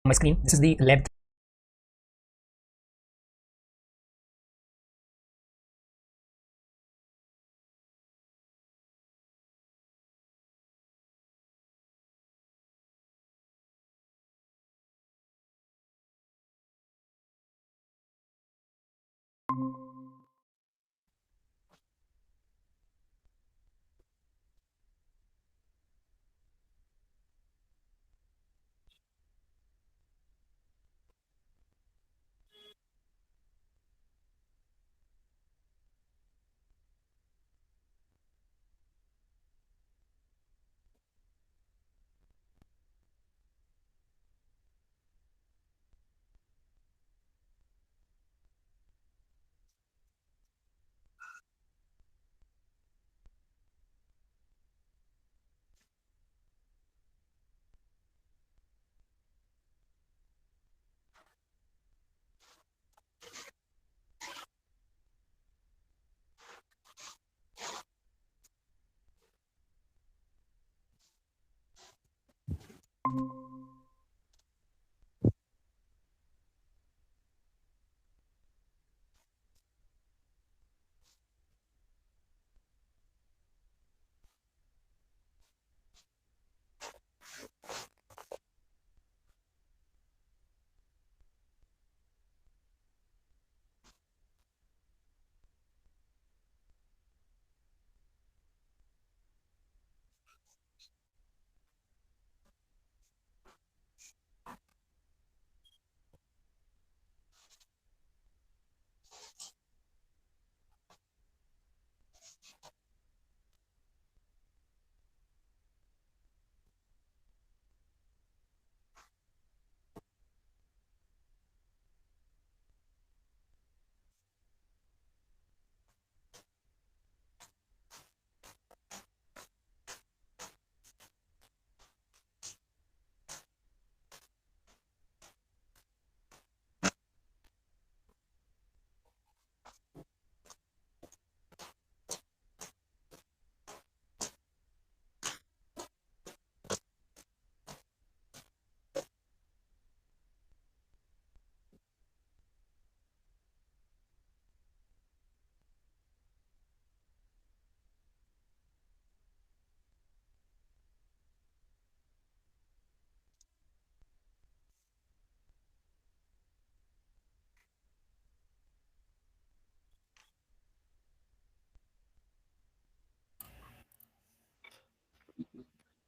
my screen. This is the length.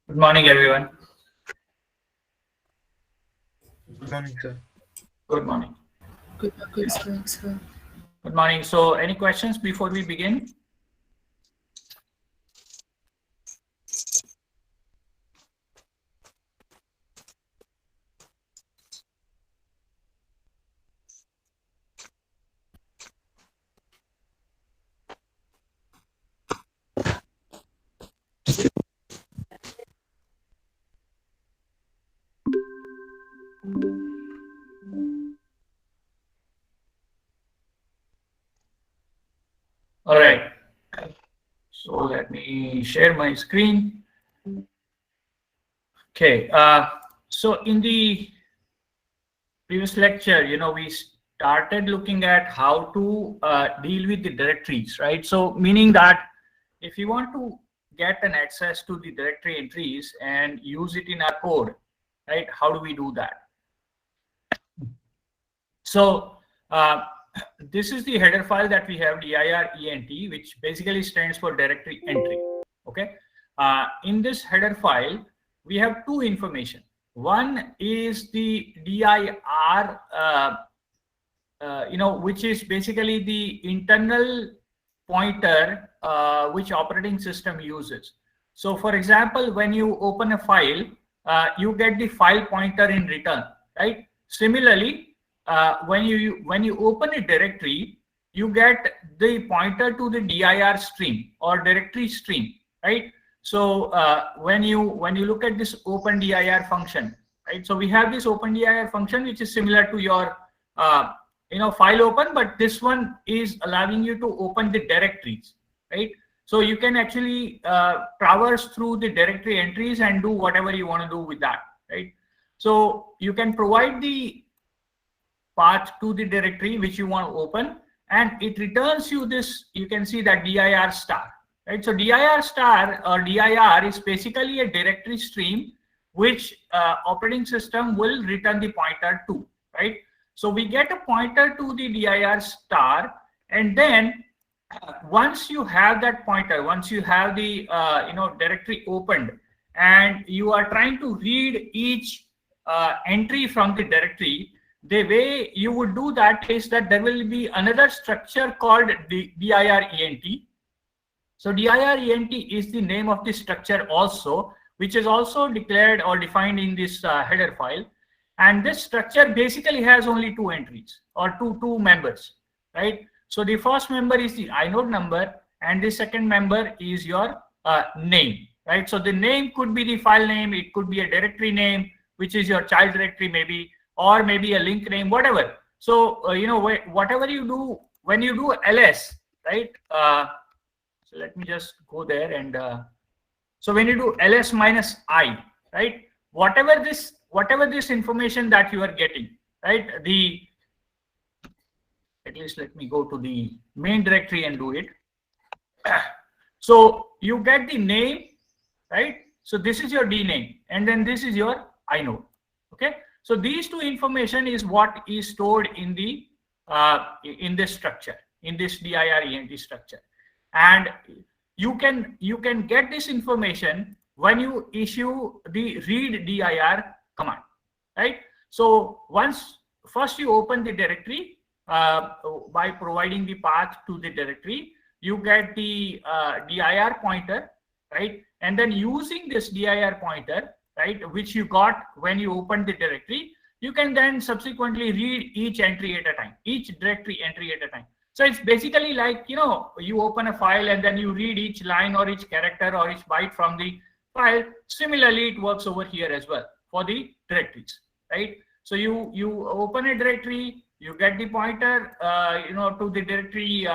Good morning, everyone. Good morning, sir. Good morning. Good morning, sir. Good morning. So, any questions before we begin? All right. So let me share my screen. Okay. So in the previous lecture, we started looking at how to deal with the directories, right? So meaning that if you want to get an access to the directory entries and use it in our code, right? How do we do that? So this is the header file that we have, DAIICT, which basically stands for directory entry. Okay. In this header file, we have two information. One is the dir, which is basically the internal pointer which operating system uses. So, for example, when you open a file, you get the file pointer in return, right? Similarly, when you open a directory, you get the pointer to the dir stream or directory stream, right? So when you look at this open dir function, right? So we have this open dir function which is similar to your file open, but this one is allowing you to open the directories, right? So you can actually traverse through the directory entries and do whatever you want to do with that, right? So you can provide the path to the directory which you want to open, and it returns you this. You can see that dir star, right? So dir star or dir is basically a directory stream which operating system will return the pointer to, right? So we get a pointer to the dir star, and then once you have that pointer, once you have the directory opened, and you are trying to read each entry from the directory, the way you would do that is that there will be another structure called DIRENT. So DIRENT is the name of the structure also, which is also declared or defined in this header file. And this structure basically has only two entries or two members, right? So the first member is the inode number, and the second member is your name, right? So the name could be the file name, it could be a directory name, which is your child directory maybe, or maybe a link name, whatever. So whatever you do when you do ls, right? So let me just go there, and so when you do ls minus I, right? Whatever this information that you are getting, right? At least let me go to the main directory and do it. So you get the name, right? So this is your D name, and then this is your inode. Okay. So these two information is what is stored in the in this structure, in this DIRENT structure, and you can get this information when you issue the read dir command, right? So first you open the directory by providing the path to the directory, you get the dir pointer, right? And then using this dir pointer, right, which you got when you opened the directory, you can then subsequently read each entry at a time, each directory entry at a time. So it's basically like, you open a file and then you read each line or each character or each byte from the file. Similarly, it works over here as well for the directories, right? So you open a directory, you get the pointer, to the directory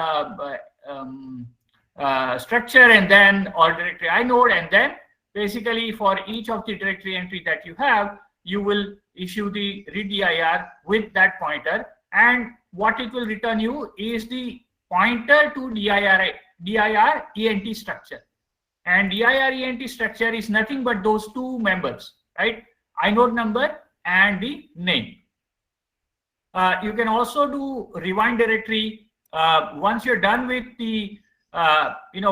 structure, and then or directory inode, and then basically for each of the directory entry that you have, you will issue the read dir with that pointer, and what it will return you is the pointer to DIRENT structure. And DIRENT structure is nothing but those two members, right? Inode number and the name. You can also do rewind directory once you're done with the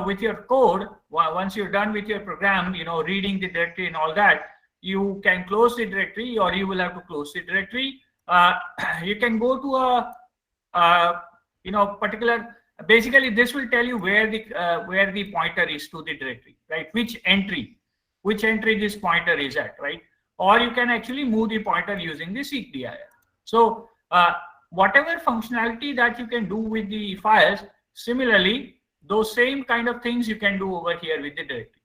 with your code. Once you're done with your program, reading the directory and all that, you can close the directory, or you will have to close the directory. You can go to a particular. Basically, this will tell you where the pointer is to the directory, right? Which entry this pointer is at, right? Or you can actually move the pointer using the seek dir. So whatever functionality that you can do with the files, similarly, those same kind of things you can do over here with the directory.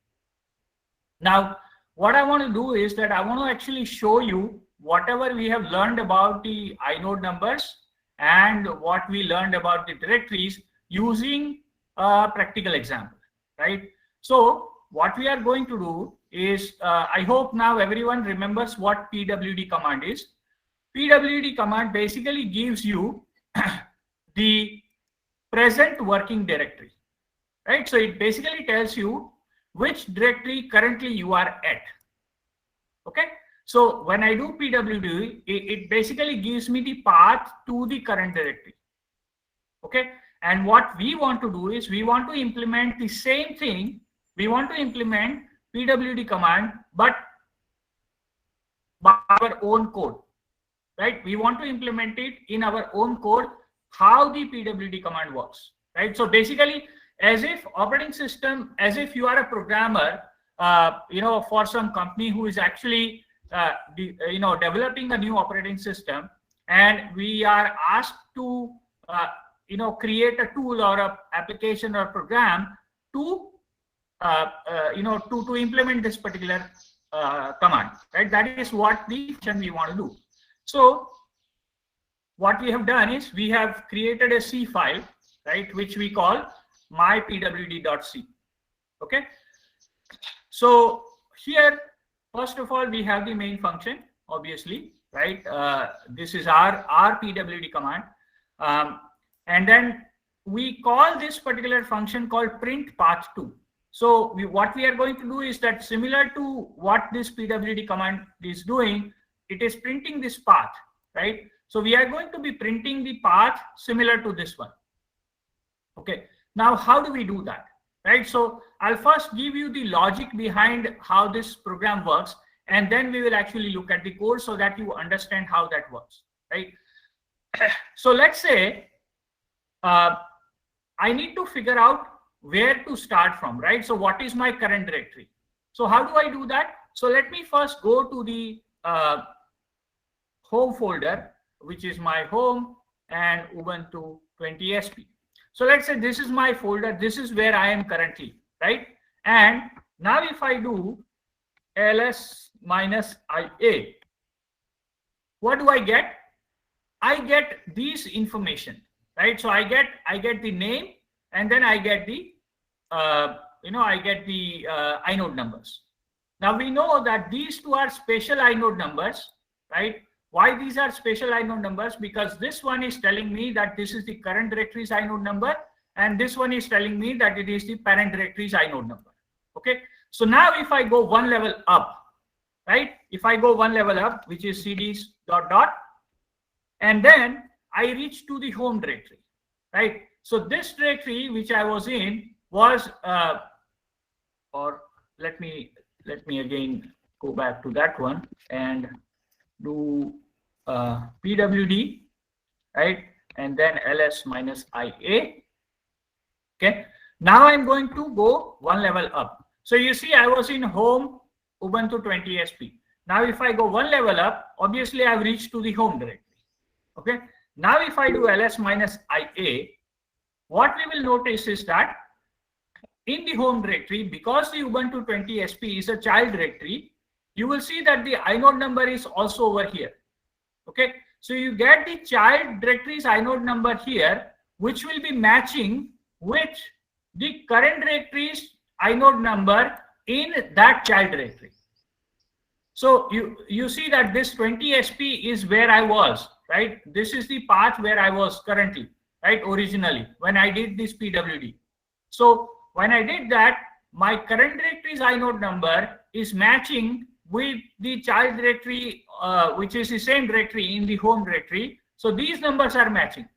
Now, what I want to do is that I want to actually show you whatever we have learned about the inode numbers and what we learned about the directories using a practical example, right? So what we are going to do is, I hope now everyone remembers what pwd command is. Pwd command basically gives you the present working directory, right? So it basically tells you which directory currently you are at. Okay. So when I do pwd, it basically gives me the path to the current directory. Okay. And what we want to do is we want to implement the same thing. We want to implement pwd command, but by our own code, right? We want to implement it in our own code, how the pwd command works, right? So basically, as if operating system, as if you are a programmer, for some company who is actually, developing a new operating system, and we are asked to, create a tool or a application or program to, to implement this particular command, right? That is what the function we want to do. So what we have done is we have created a C file, right, which we call mypwd.c. Okay. So here, first of all, we have the main function. obviously, right? This is our pwd command, and then we call this particular function called print path2. So what we are going to do is that similar to what this pwd command is doing, it is printing this path, right? So we are going to be printing the path similar to this one. Okay, now how do we do that, right? So I'll first give you the logic behind how this program works, and then we will actually look at the code so that you understand how that works, right? So let's say I need to figure out where to start from, right? So what is my current directory? So how do I do that? So let me first go to the home folder, which is my home and Ubuntu 20SP. So let's say this is my folder. This is where I am currently, right? And now if I do ls-ia, what do I get? I get these information, right? So I get the name, and then I get the inode numbers. Now we know that these two are special inode numbers, right? Why these are special inode numbers? Because this one is telling me that this is the current directory's inode number, and this one is telling me that it is the parent directory's inode number. Okay, so now if I go one level up, right? If I go one level up, which is cds ... and then I reach to the home directory, right? So this directory which I was in was, or let me again go back to that one and do pwd, right? And then ls-ia. Okay, now I'm going to go one level up. So you see I was in home Ubuntu 20SP. Now if I go one level up, obviously I've reached to the home directory. Okay, now if I do ls-ia, what we will notice is that in the home directory, because the Ubuntu 20SP is a child directory, you will see that the inode number is also over here. Okay, so you get the child directory's inode number here, which will be matching with the current directory's inode number in that child directory. So you see that this 20SP is where I was, right? This is the path where I was currently, right? Originally, when I did this pwd. So when I did that, my current directory's inode number is matching with the child directory, which is the same directory in the home directory. So these numbers are matching.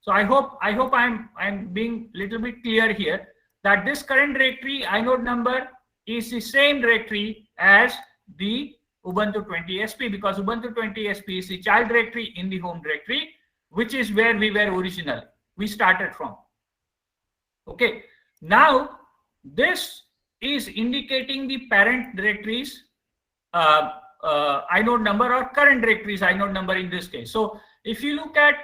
So I hope I'm being a little bit clear here that this current directory inode number is the same directory as the Ubuntu 20SP, because Ubuntu 20SP is the child directory in the home directory, which is where we were originally. We started from. Okay, now this is indicating the parent directory's inode number, or current directory's inode number in this case. So if you look at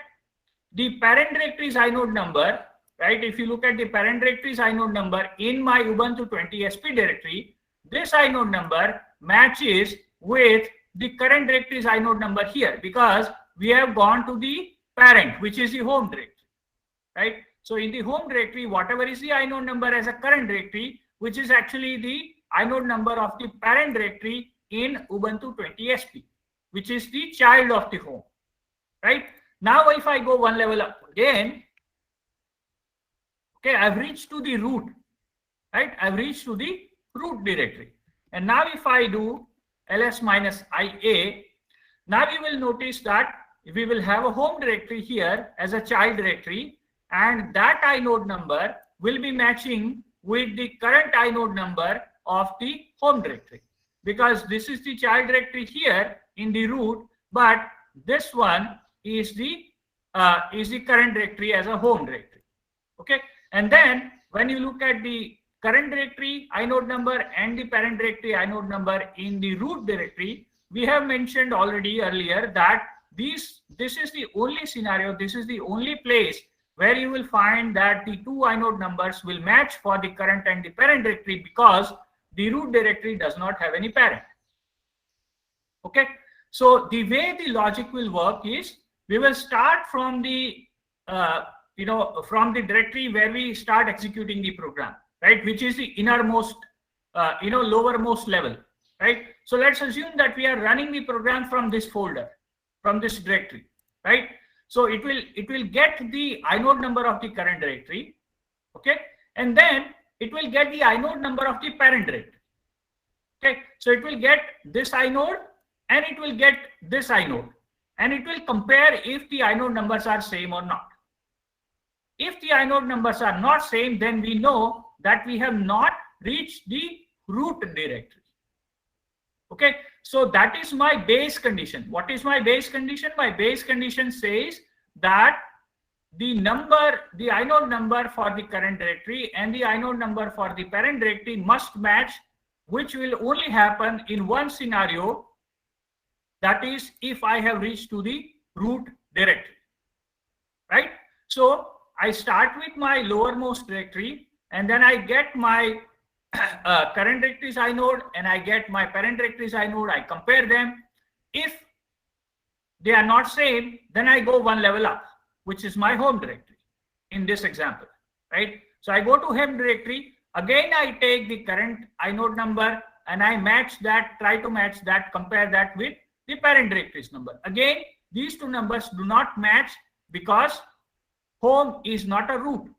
the parent directory's inode number, right? If you look at the parent directory's inode number in my Ubuntu 20SP directory, this inode number matches with the current directory's inode number here, because we have gone to the parent, which is the home directory, right? So in the home directory, whatever is the inode number as a current directory, which is actually the inode number of the parent directory in Ubuntu 20SP, which is the child of the home, right? Now if I go one level up again, okay, I've reached to the root, right? I've reached to the root directory. And now if I do ls-ia, now you will notice that we will have a home directory here as a child directory, and that inode number will be matching with the current inode number of the home directory, because this is the child directory here in the root, but this one is the current directory as a home directory. Okay, and then when you look at the current directory inode number and the parent directory inode number in the root directory, we have mentioned already earlier that this is the only scenario, this is the only place where you will find that the two inode numbers will match for the current and the parent directory, because the root directory does not have any parent. Okay, so the way the logic will work is we will start from the from the directory where we start executing the program, right, which is the innermost lowermost level, right? So let's assume that we are running the program from this folder, from this directory, right? So it will get the inode number of the current directory, okay, and then it will get the inode number of the parent directory. Okay, so it will get this inode and it will get this inode, and it will compare if the inode numbers are same or not. If the inode numbers are not same, then we know that we have not reached the root directory. Okay, so that is my base condition. What is my base condition? My base condition says that the inode number for the current directory and the inode number for the parent directory must match, which will only happen in one scenario, that is if I have reached to the root directory, right? So I start with my lowermost directory, and then I get my current directory's inode and I get my parent directory's inode. I compare them. If they are not same, then I go one level up, which is my home directory in this example, right? So I go to home directory. Again, I take the current inode number and I match that, try to match that, compare that with the parent directory's number. Again, these two numbers do not match because home is not a root,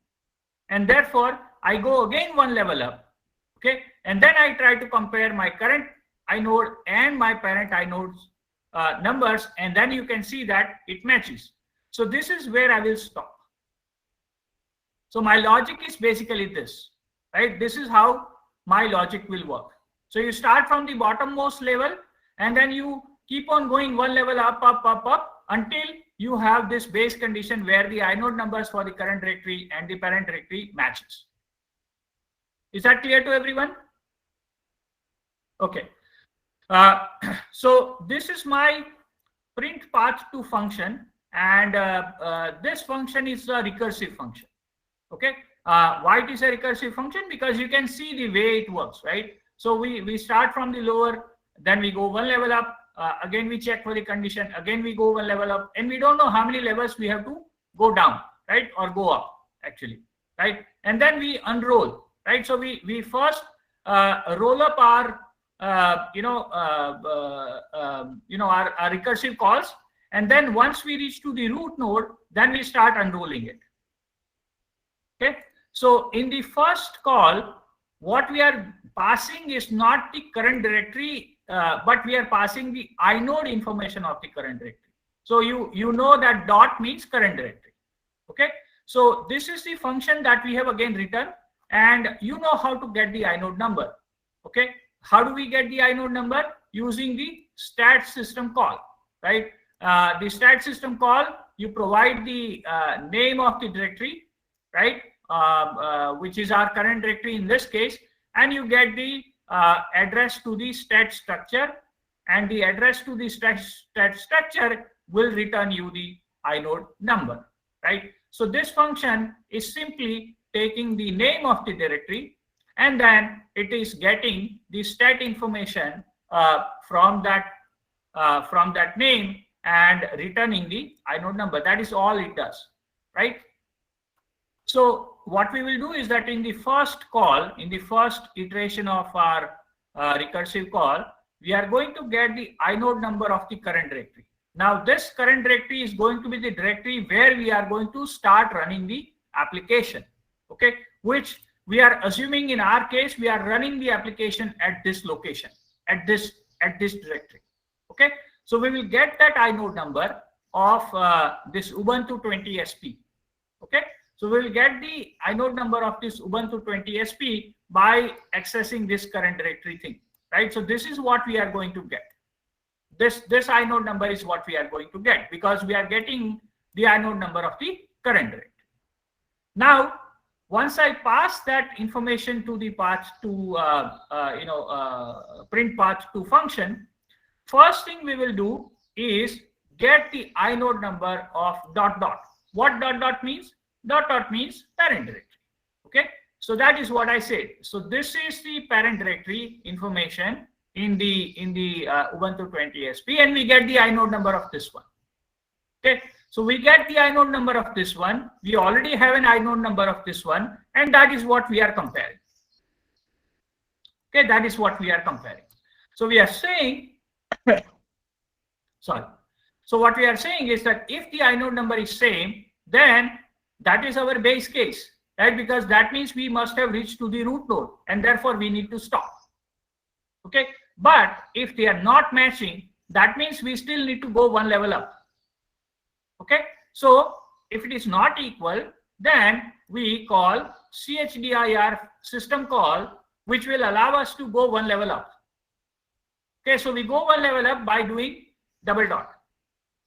and therefore I go again one level up, okay, and then I try to compare my current inode and my parent inode's numbers, and then you can see that it matches. So this is where I will stop. So my logic is basically this, right? This is how my logic will work. So you start from the bottommost level, and then you keep on going one level up, up, up, up, until you have this base condition where the inode numbers for the current directory and the parent directory matches. Is that clear to everyone? Okay. So this is my print path2 function, and this function is a recursive function. Okay. Why it is a recursive function? Because you can see the way it works, right? So we start from the lower, then we go one level up. Again, we check for the condition. Again, we go one level up, and we don't know how many levels we have to go down, right, or go up actually, right? And then we unroll, right? So we first roll up our our recursive calls, and then once we reach to the root node, then we start unrolling it. Okay. So in the first call, what we are passing is not the current directory, but we are passing the inode information of the current directory. So you know that dot means current directory. Okay. So this is the function that we have again written, and you know how to get the inode number. Okay. How do we get the inode number? Using the stat system call, right? The stat system call, you provide the name of the directory, right? Which is our current directory in this case, and you get the address to the stat structure, and the address to the stat structure will return you the inode number, right? So this function is simply taking the name of the directory, and then it is getting the stat information from that name and returning the inode number. That is all it does, right? So what we will do is that in the first call, in the first iteration of our recursive call, we are going to get the inode number of the current directory. Now this current directory is going to be the directory where we are going to start running the application, okay, which we are assuming in our case we are running the application at this location, at this directory. Okay, so we will get that inode number of this Ubuntu 20 SP. Okay, so we will get the inode number of this Ubuntu 20 SP by accessing this current directory thing, right? So this is what we are going to get. This inode number is what we are going to get, because we are getting the inode number of the current directory. Now, once I pass that information to the path2 print path2 function, first thing we will do is get the inode number of dot dot. What dot dot means? Dot dot means parent directory. Okay, so that is what I said. So this is the parent directory information in the Ubuntu 20 SP, and we get the inode number of this one. Okay, so we get the inode number of this one. We already have an inode number of this one, and that is what we are comparing. Okay, that is what we are comparing. So we are saying, sorry. So what we are saying is that if the inode number is same, then that is our base case, right? Because that means we must have reached to the root node, and therefore we need to stop. Okay. But if they are not matching, that means we still need to go one level up. Okay. So if it is not equal, then we call CHDIR system call, which will allow us to go one level up. Okay. So we go one level up by doing double dot.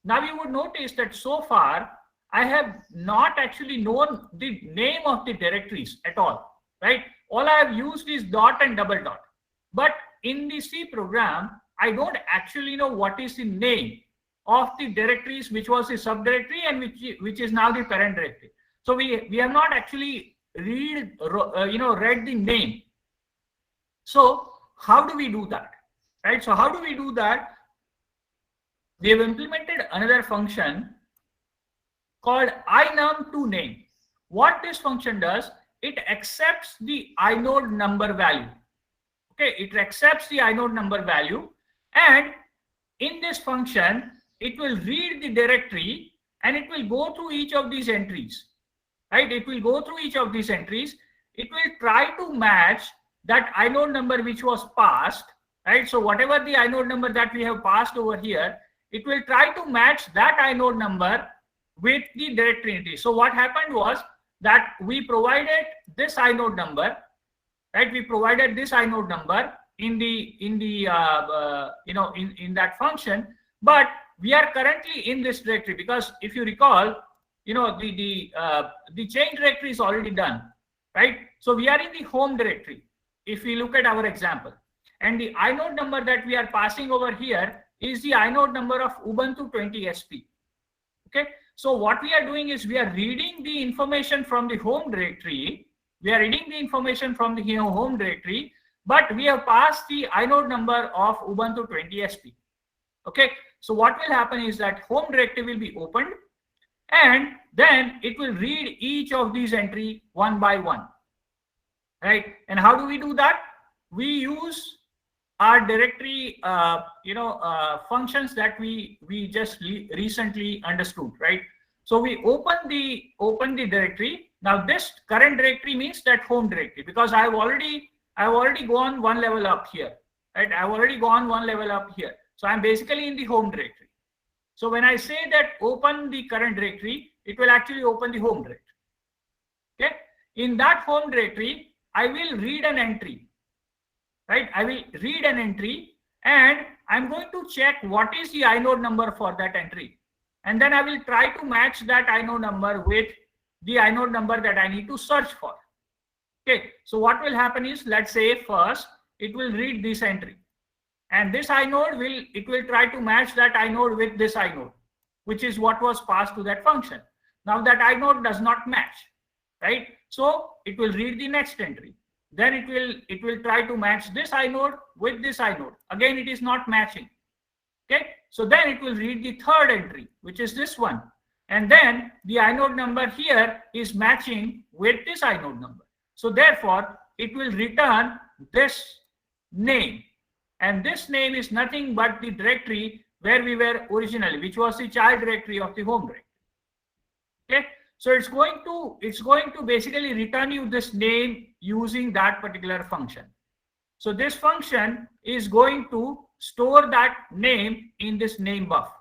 Now you would notice that so far I have not actually known the name of the directories at all, right? All I have used is dot and double dot. But in the C program, I don't actually know what is the name of the directories which was the subdirectory and which is now the parent directory. So we have not actually read the name. So how do we do that, right? So how do we do that? We have implemented another function called inum2name. What this function does, it accepts the inode number value. Okay, it accepts the inode number value, and in this function, it will read the directory and it will go through each of these entries, right? It will go through each of these entries. It will try to match that inode number which was passed, right? So whatever the inode number that we have passed over here, it will try to match that inode number with the directory entry. So what happened was that we provided this inode number, right? We provided this inode number in that function, but we are currently in this directory because if you recall, the change directory is already done, right? So we are in the home directory. If we look at our example, and the inode number that we are passing over here is the inode number of Ubuntu 20 SP. Okay, so what we are doing is we are reading the information from the home directory. We are reading the information from the home directory, but we have passed the inode number of Ubuntu 20 SP. Okay, so what will happen is that home directory will be opened, and then it will read each of these entry one by one, right? And how do we do that? We use our directory functions that we just recently understood, right? So we open the directory. Now this current directory means that home directory, because I've already gone one level up here, right? I've already gone one level up here, so I'm basically in the home directory. So when I say that open the current directory, it will actually open the home directory. Okay, in that home directory I will read an entry, right? I will read an entry and I'm going to check what is the inode number for that entry. And then I will try to match that inode number with the inode number that I need to search for. Okay, so what will happen is, let's say first it will read this entry, and this inode will try to match that inode with this inode, which is what was passed to that function. Now that inode does not match, right? So it will read the next entry. Then it will try to match this inode with this inode. Again, it is not matching. Okay, so then it will read the third entry, which is this one, and then the inode number here is matching with this inode number. So therefore, it will return this name, and this name is nothing but the directory where we were originally, which was the child directory of the home directory. Okay, so it's going to basically return you this name using that particular function. So this function is going to store that name in this name buff.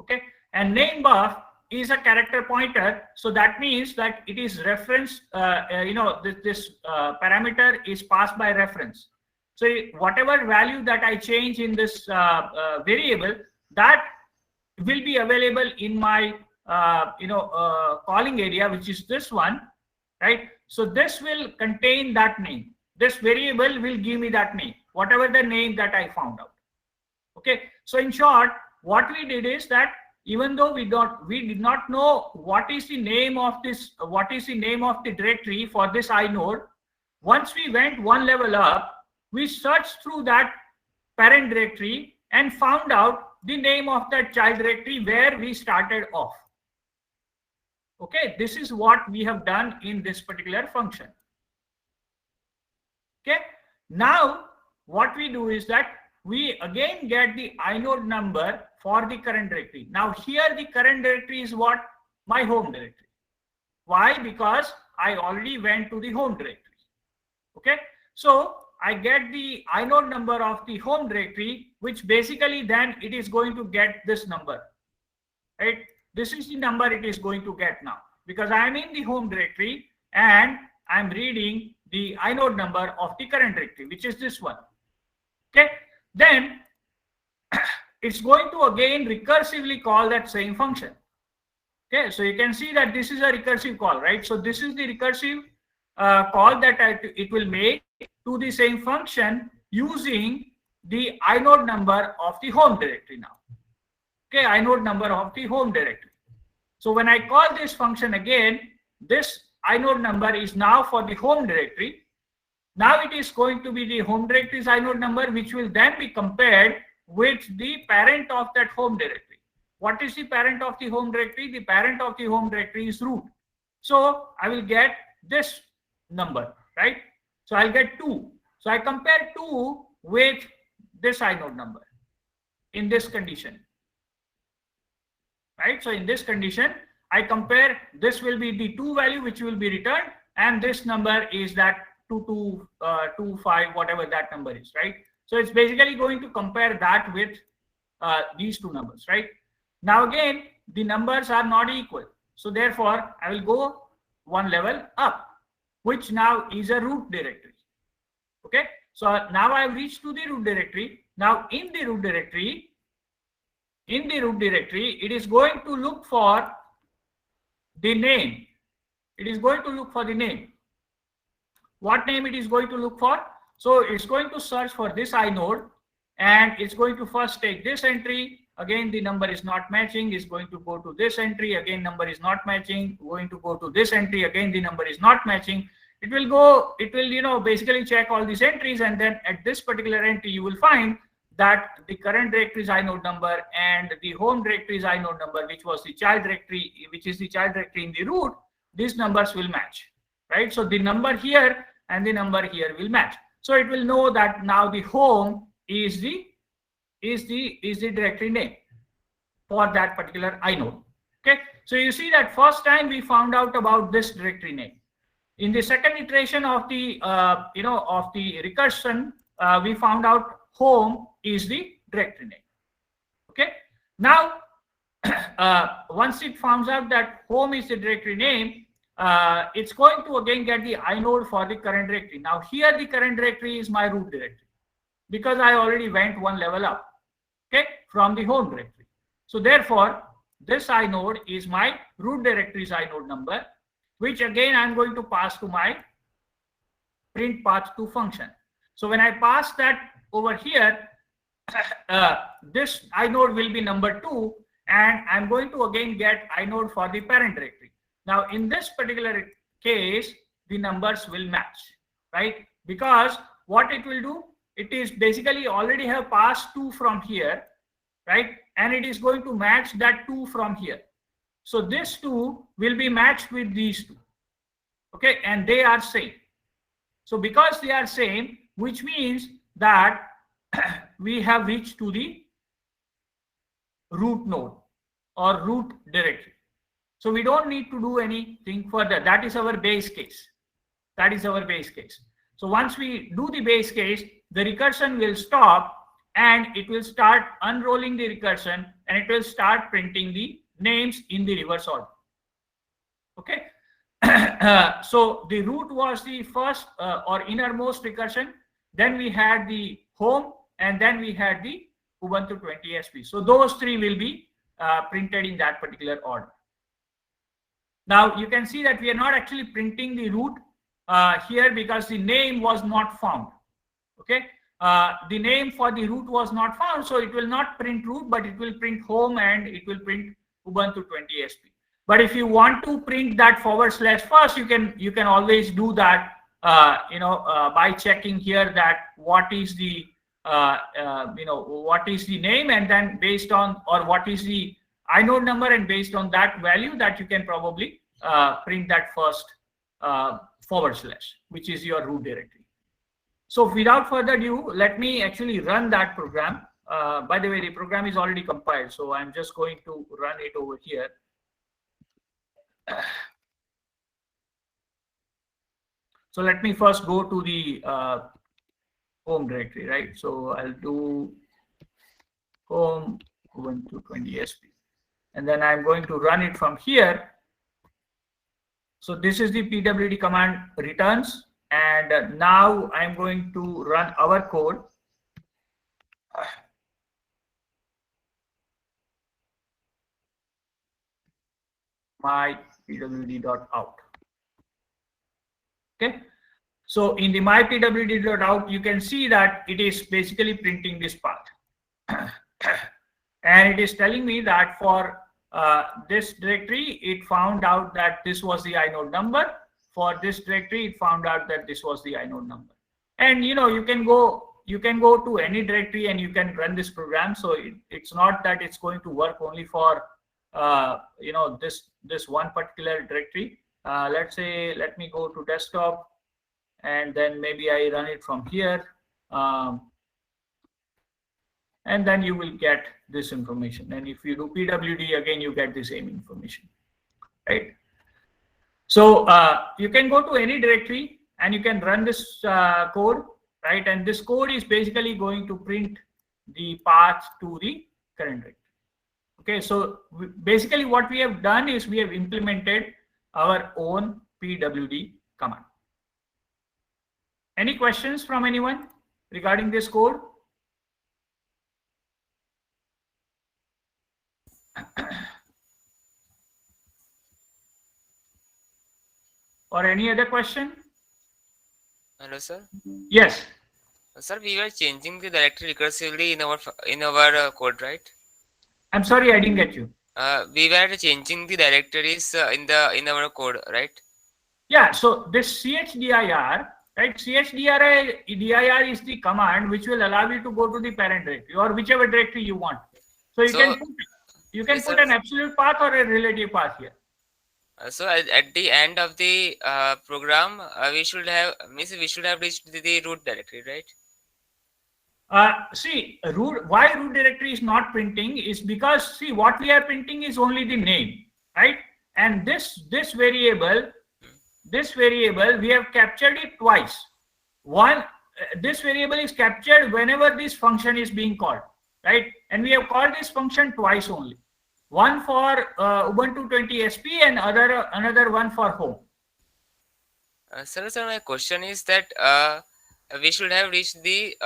Okay, and name buff is a character pointer, so that means that it is referenced. This parameter is passed by reference. So whatever value that I change in this variable, that will be available in my calling area, which is this one, right? So this will contain that name. This variable will give me that name, whatever the name that I found out. Okay, so in short, what we did is that even though we did not know what is the name of the directory for this inode, once we went one level up, we searched through that parent directory and found out the name of that child directory where we started off. Okay, this is what we have done in this particular function. Okay, now what we do is that we again get the inode number for the current directory. Now here the current directory is what? My home directory. Why? Because I already went to the home directory. Okay, so I get the inode number of the home directory, which basically then it is going to get this number, right? This is the number it is going to get now, because I am in the home directory and I'm reading the inode number of the current directory, which is this one. Okay, then it's going to again recursively call that same function. Okay, so you can see that this is a recursive call, right? So this is the recursive call that it will make to the same function using the inode number of the home directory now. Okay, inode number of the home directory. So when I call this function again, this inode number is now for the home directory. Now it is going to be the home directory's inode number, which will then be compared with the parent of that home directory. What is the parent of the home directory? The parent of the home directory is root. So I will get this number, right? So I'll get 2. So I compare 2 with this inode number in this condition, right? So in this condition, I compare, this will be the 2 value which will be returned, and this number is that 2225, whatever that number is, right? So it's basically going to compare that with these two numbers, right? Now again, the numbers are not equal. So therefore, I will go one level up, which now is a root directory. Okay, so now I have reached to the root directory. Now in the root directory, it is going to look for the name. It is going to look for the name. What name it is going to look for? So it's going to search for this inode, and it's going to first take this entry. Again, the number is not matching. It's going to go to this entry. Again, number is not matching. Going to go to this entry. Again, the number is not matching. It will go, it will, basically check all these entries, and then at this particular entry, you will find that the current directory's inode number and the home directory's inode number, which was the child directory, which is the child directory in the root, these numbers will match, right? So the number here and the number here will match. So it will know that now the home is the directory name for that particular inode. Okay, so you see that first time we found out about this directory name. In the second iteration of the of the recursion, we found out home is the directory name. Okay, now once it finds out that home is the directory name, it's going to again get the inode for the current directory. Now here the current directory is my root directory, because I already went one level up, okay, from the home directory. So therefore, this inode is my root directory's inode number, which again I'm going to pass to my print path2 function. So when I pass that over here, this inode will be number 2, and I'm going to again get inode for the parent directory. Now in this particular case, the numbers will match, right? Because what it will do, it is basically already have passed 2 from here, right? And it is going to match that 2 from here. So this 2 will be matched with these 2, okay, and they are same. So because they are same, which means that we have reached to the root node or root directory. So we don't need to do anything further. That is our base case. That is our base case. So once we do the base case, the recursion will stop, and it will start unrolling the recursion, and it will start printing the names in the reverse order. Okay. So the root was the first or innermost recursion. Then we had the home, and then we had the Ubuntu 20 SP. So those 3 will be printed in that particular order. Now you can see that we are not actually printing the root here, because the name was not found. Okay, the name for the root was not found, so it will not print root, but it will print home, and it will print Ubuntu 20 SP. But if you want to print that / first, you can always do that by checking here that what is the what is the name, and then based on, or what is the inode number, and based on that value, that you can probably print that first /, which is your root directory. So without further ado, let me actually run that program. By the way, the program is already compiled, so I'm just going to run it over here. So let me first go to the home directory, right? So I'll do home Ubuntu 20 SP, and then I'm going to run it from here. So this is the pwd command returns, and now I'm going to run our code. My pwd.out. Okay. So in the my pwd.out, you can see that it is basically printing this path. And it is telling me that for this directory, it found out that this was the inode number. For this directory, it found out that this was the inode number. And you can go to any directory and you can run this program. So it's not that it's going to work only for this one particular directory. Let's say, let me go to desktop, and then maybe I run it from here. And then you will get this information. And if you do pwd, again, you get the same information, right? So you can go to any directory and you can run this code, right? And this code is basically going to print the path to the current directory. Okay, so basically what we have done is we have implemented our own pwd command. Any questions from anyone regarding this code? Or any other question? Hello, sir. Yes. Sir, we were changing the directory recursively in our code, right? I'm sorry, I didn't get you. We were changing the directories in our code, right? Yeah. So this chdir, right? Chdir is the command which will allow you to go to the parent directory or whichever directory you want. So you can put an absolute path or a relative path here. So at the end of the program, we should have reached the root directory, right? See, why root directory is not printing is because, see, what we are printing is only the name, right? And this variable, we have captured it twice. This variable is captured whenever this function is being called, right? And we have called this function twice only. One for Ubuntu 20 SP and another one for home. Sir, my question is that we should have reached the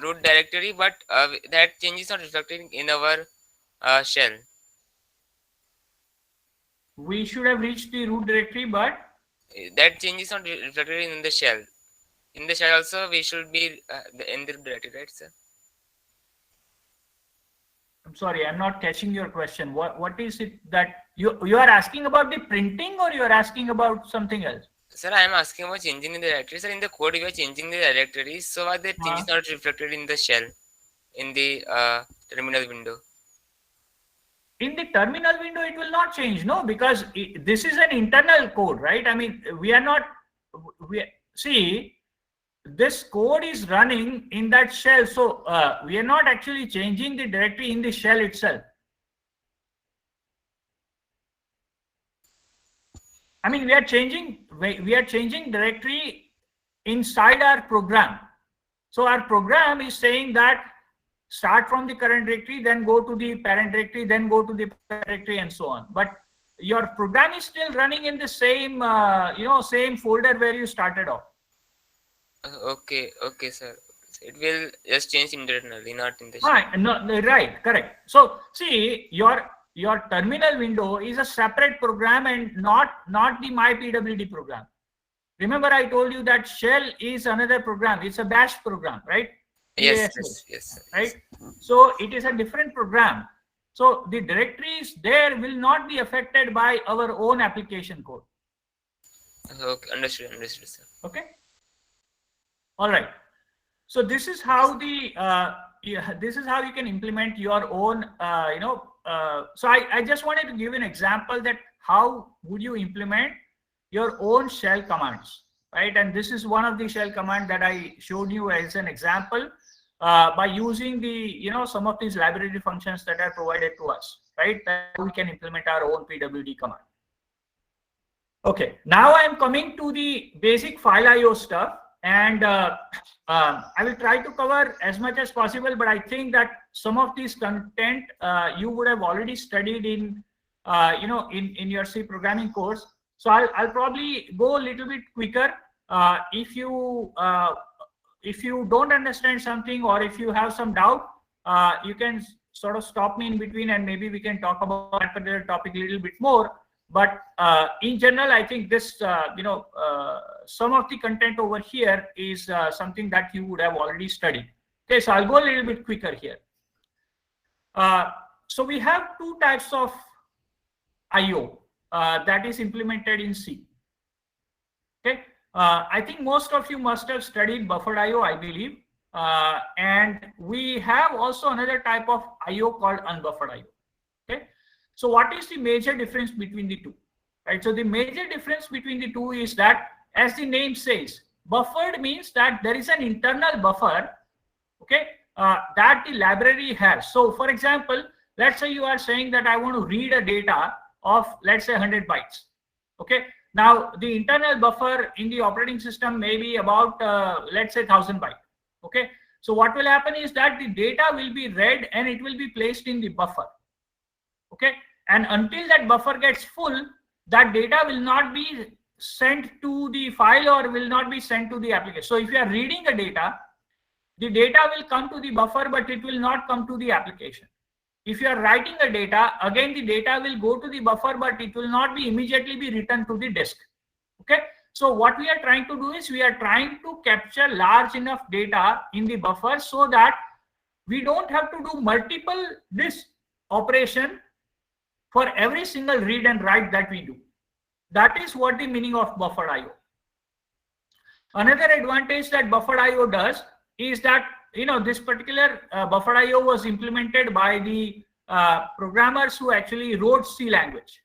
root directory, but that change is not reflected in our shell. We should have reached the root directory, but that change is not reflected in the shell. In the shell also, we should be in the root directory, right, sir? I'm sorry, I'm not catching your question. What is it that you are asking about, the printing, or you are asking about something else? Sir, I am asking about changing in the directory. Sir, in the code, we are changing the directory, so why the change is not reflected in the shell, in the terminal window? In the terminal window, it will not change, no, because this is an internal code, right? I mean, see, this code is running in that shell, so we are not actually changing the directory in the shell itself. I mean, we are changing directory inside our program. So our program is saying that start from the current directory, then go to the parent directory, then go to the parent directory, and so on. But your program is still running in the same same folder where you started off. Okay, sir. It will just change internally, not in the shell. Right, no, right, correct. So see, your terminal window is a separate program and not the mypwd program. Remember, I told you that shell is another program. It's a bash program, right? Yes. Right. So it is a different program. So the directories there will not be affected by our own application code. Okay, understood, sir. Okay. All right. So this is how this is how you can implement your own. So I just wanted to give an example that how would you implement your own shell commands, right? And this is one of the shell command that I showed you as an example by using the, some of these library functions that are provided to us, right? That we can implement our own PWD command. Okay, now I am coming to the basic file IO stuff, and I will try to cover as much as possible, but I think that some of this content you would have already studied in, in your C programming course. So I'll probably go a little bit quicker. If you don't understand something, or if you have some doubt, you can sort of stop me in between, and maybe we can talk about that particular topic a little bit more. But in general, I think this, some of the content over here is something that you would have already studied. Okay, so I'll go a little bit quicker here. So we have two types of IO that is implemented in C. Okay, I think most of you must have studied buffered IO, I believe. And we have also another type of IO called unbuffered IO. Okay. So what is the major difference between the two? Right. So the major difference between the two is that, as the name says, buffered means that there is an internal buffer, okay, that the library has. So for example, let's say you are saying that I want to read a data of, let's say, 100 bytes. Okay. Now the internal buffer in the operating system may be about, let's say, 1000 bytes. Okay. So what will happen is that the data will be read and it will be placed in the buffer. Okay, and until that buffer gets full, that data will not be sent to the file or will not be sent to the application. So if you are reading the data will come to the buffer, but it will not come to the application. If you are writing the data, again the data will go to the buffer, but it will not be immediately be returned to the disk. Okay, so what we are trying to do is we are trying to capture large enough data in the buffer so that we don't have to do multiple disk operation for every single read and write that we do. That is what the meaning of buffered IO. Another advantage that buffered IO does is that, this particular buffered IO was implemented by the programmers who actually wrote C language.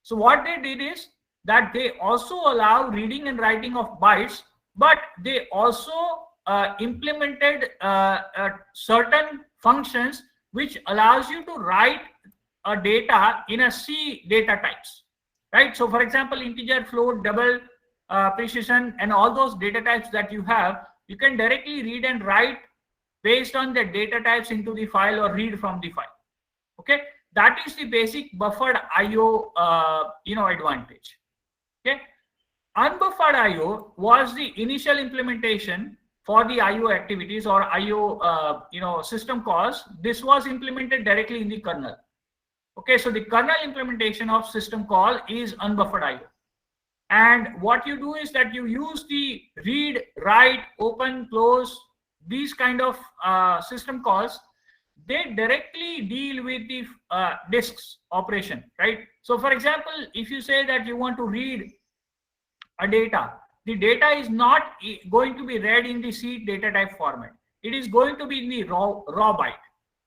So what they did is that they also allow reading and writing of bytes, but they also implemented certain functions which allows you to write a data in a C data types, right? So for example, integer, float, double, precision, and all those data types that you have, you can directly read and write based on the data types into the file or read from the file. Okay, that is the basic buffered IO, advantage. Okay, unbuffered IO was the initial implementation for the IO activities or IO, system calls. This was implemented directly in the kernel. Okay, so the kernel implementation of system call is unbuffered IO. And what you do is that you use the read, write, open, close, these kind of system calls. They directly deal with the disks operation, right? So for example, if you say that you want to read a data, the data is not going to be read in the C data type format. It is going to be in the raw byte.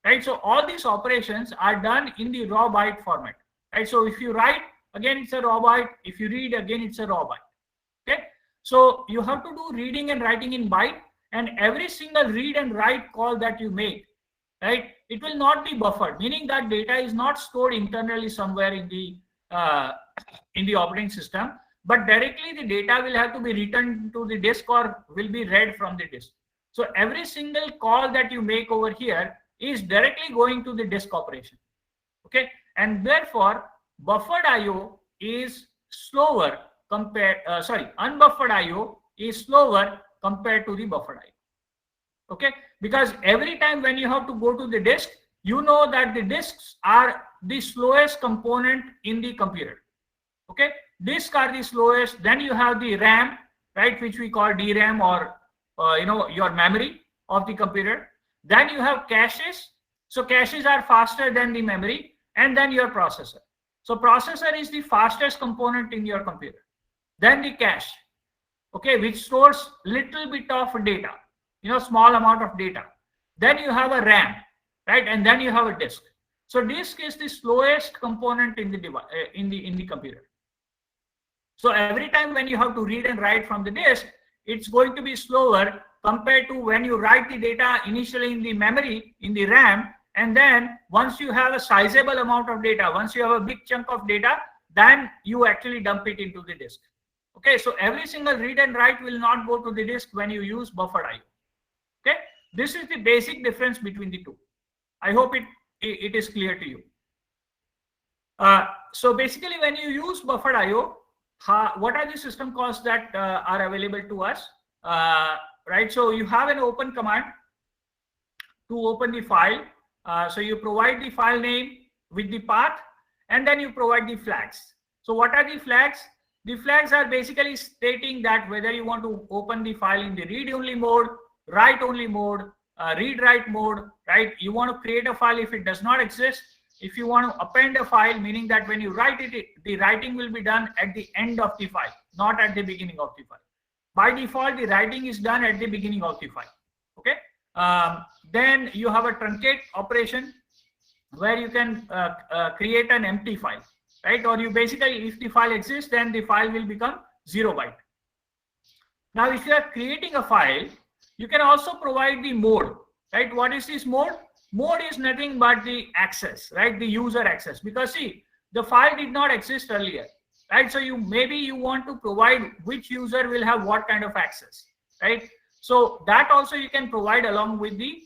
Right, so all these operations are done in the raw byte format. Right, so if you write, again it's a raw byte. If you read, again it's a raw byte. Okay, so you have to do reading and writing in byte, and every single read and write call that you make, right, it will not be buffered, meaning that data is not stored internally somewhere in the operating system, but directly the data will have to be returned to the disk or will be read from the disk. So every single call that you make over here is directly going to the disk operation. Okay, and therefore buffered IO is slower compared, unbuffered IO is slower compared to the buffered IO. Okay, because every time when you have to go to the disk, you know that the disks are the slowest component in the computer. Okay, disks are the slowest. Then you have the RAM, right, which we call DRAM or your memory of the computer. Then you have caches. So caches are faster than the memory, and then your processor. So processor is the fastest component in your computer. Then the cache, okay, which stores little bit of data, small amount of data. Then you have a RAM, right, and then you have a disk. So disk is the slowest component in the device, in the computer. So every time when you have to read and write from the disk, it's going to be slower compared to when you write the data initially in the memory, in the RAM, and then once you have a sizable amount of data, once you have a big chunk of data, then you actually dump it into the disk. Okay, so every single read and write will not go to the disk when you use buffered IO. Okay, this is the basic difference between the two. I hope it is clear to you. So basically, when you use buffered IO, what are the system calls that are available to us? Right, so you have an open command to open the file. So you provide the file name with the path, and then you provide the flags. So what are the flags? The flags are basically stating that whether you want to open the file in the read only mode, write only mode, read write mode, right? You want to create a file if it does not exist. If you want to append a file, meaning that when you write it, the writing will be done at the end of the file, not at the beginning of the file. By default, the writing is done at the beginning of the file. Okay. Then you have a truncate operation where you can create an empty file, right? Or you basically, if the file exists, then the file will become 0 byte. Now, if you are creating a file, you can also provide the mode, right? What is this mode? Mode is nothing but the access, right? The user access, because see, the file did not exist earlier, right? So maybe you want to provide which user will have what kind of access, right? So that also you can provide along with the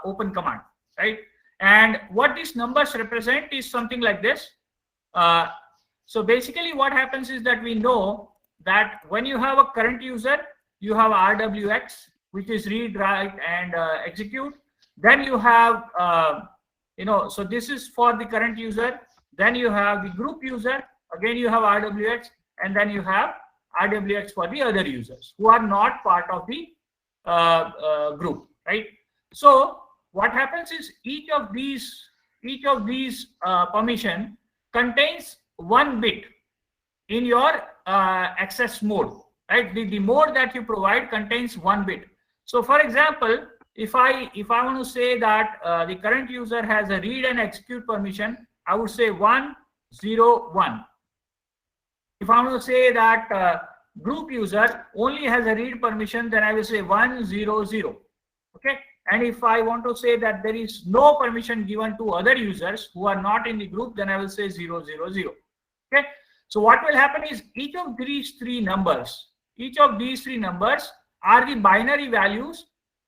open command, right? And what these numbers represent is something like this. So basically, what happens is that we know that when you have a current user, you have RWX, which is read, write, and execute. Then you have, so this is for the current user. Then you have the group user. Again, you have RWX, and then you have RWX for the other users who are not part of the group, right? So what happens is each of these permission contains one bit in your access mode, right? The mode that you provide contains one bit. So for example, if I want to say that the current user has a read and execute permission, I would say 101. If I want to say that group user only has a read permission, then I will say 100. Okay. And if I want to say that there is no permission given to other users who are not in the group, then I will say 000. Okay. So what will happen is each of these three numbers are the binary values,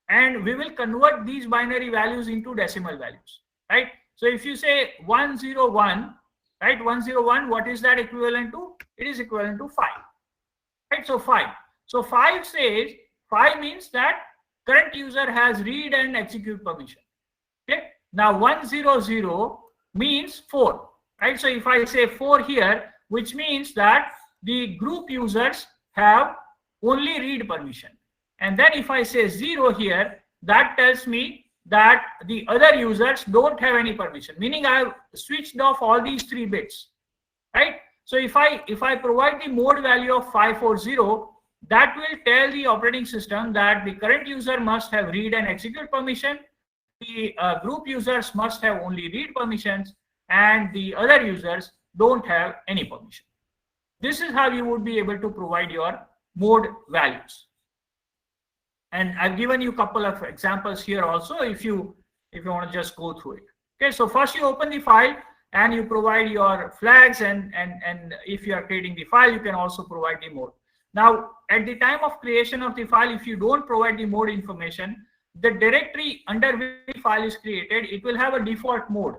and we will convert these binary values into decimal values, right? So if you say 101, right, 101, what is that equivalent to? It is equivalent to 5, right? So 5. So 5 says, 5 means that current user has read and execute permission. Okay. Now 100 means 4, right? So if I say 4 here, which means that the group users have only read permission. And then if I say 0 here, that tells me that the other users don't have any permission, meaning I have switched off all these 3 bits, right? So if I provide the mode value of 540, that will tell the operating system that the current user must have read and execute permission, the group users must have only read permissions, and the other users don't have any permission. This is how you would be able to provide your mode values. And I've given you a couple of examples here also, if you want to just go through it. Okay, so first you open the file and you provide your flags, and if you are creating the file, you can also provide the mode. Now, at the time of creation of the file, if you don't provide the mode information, the directory under which the file is created, it will have a default mode,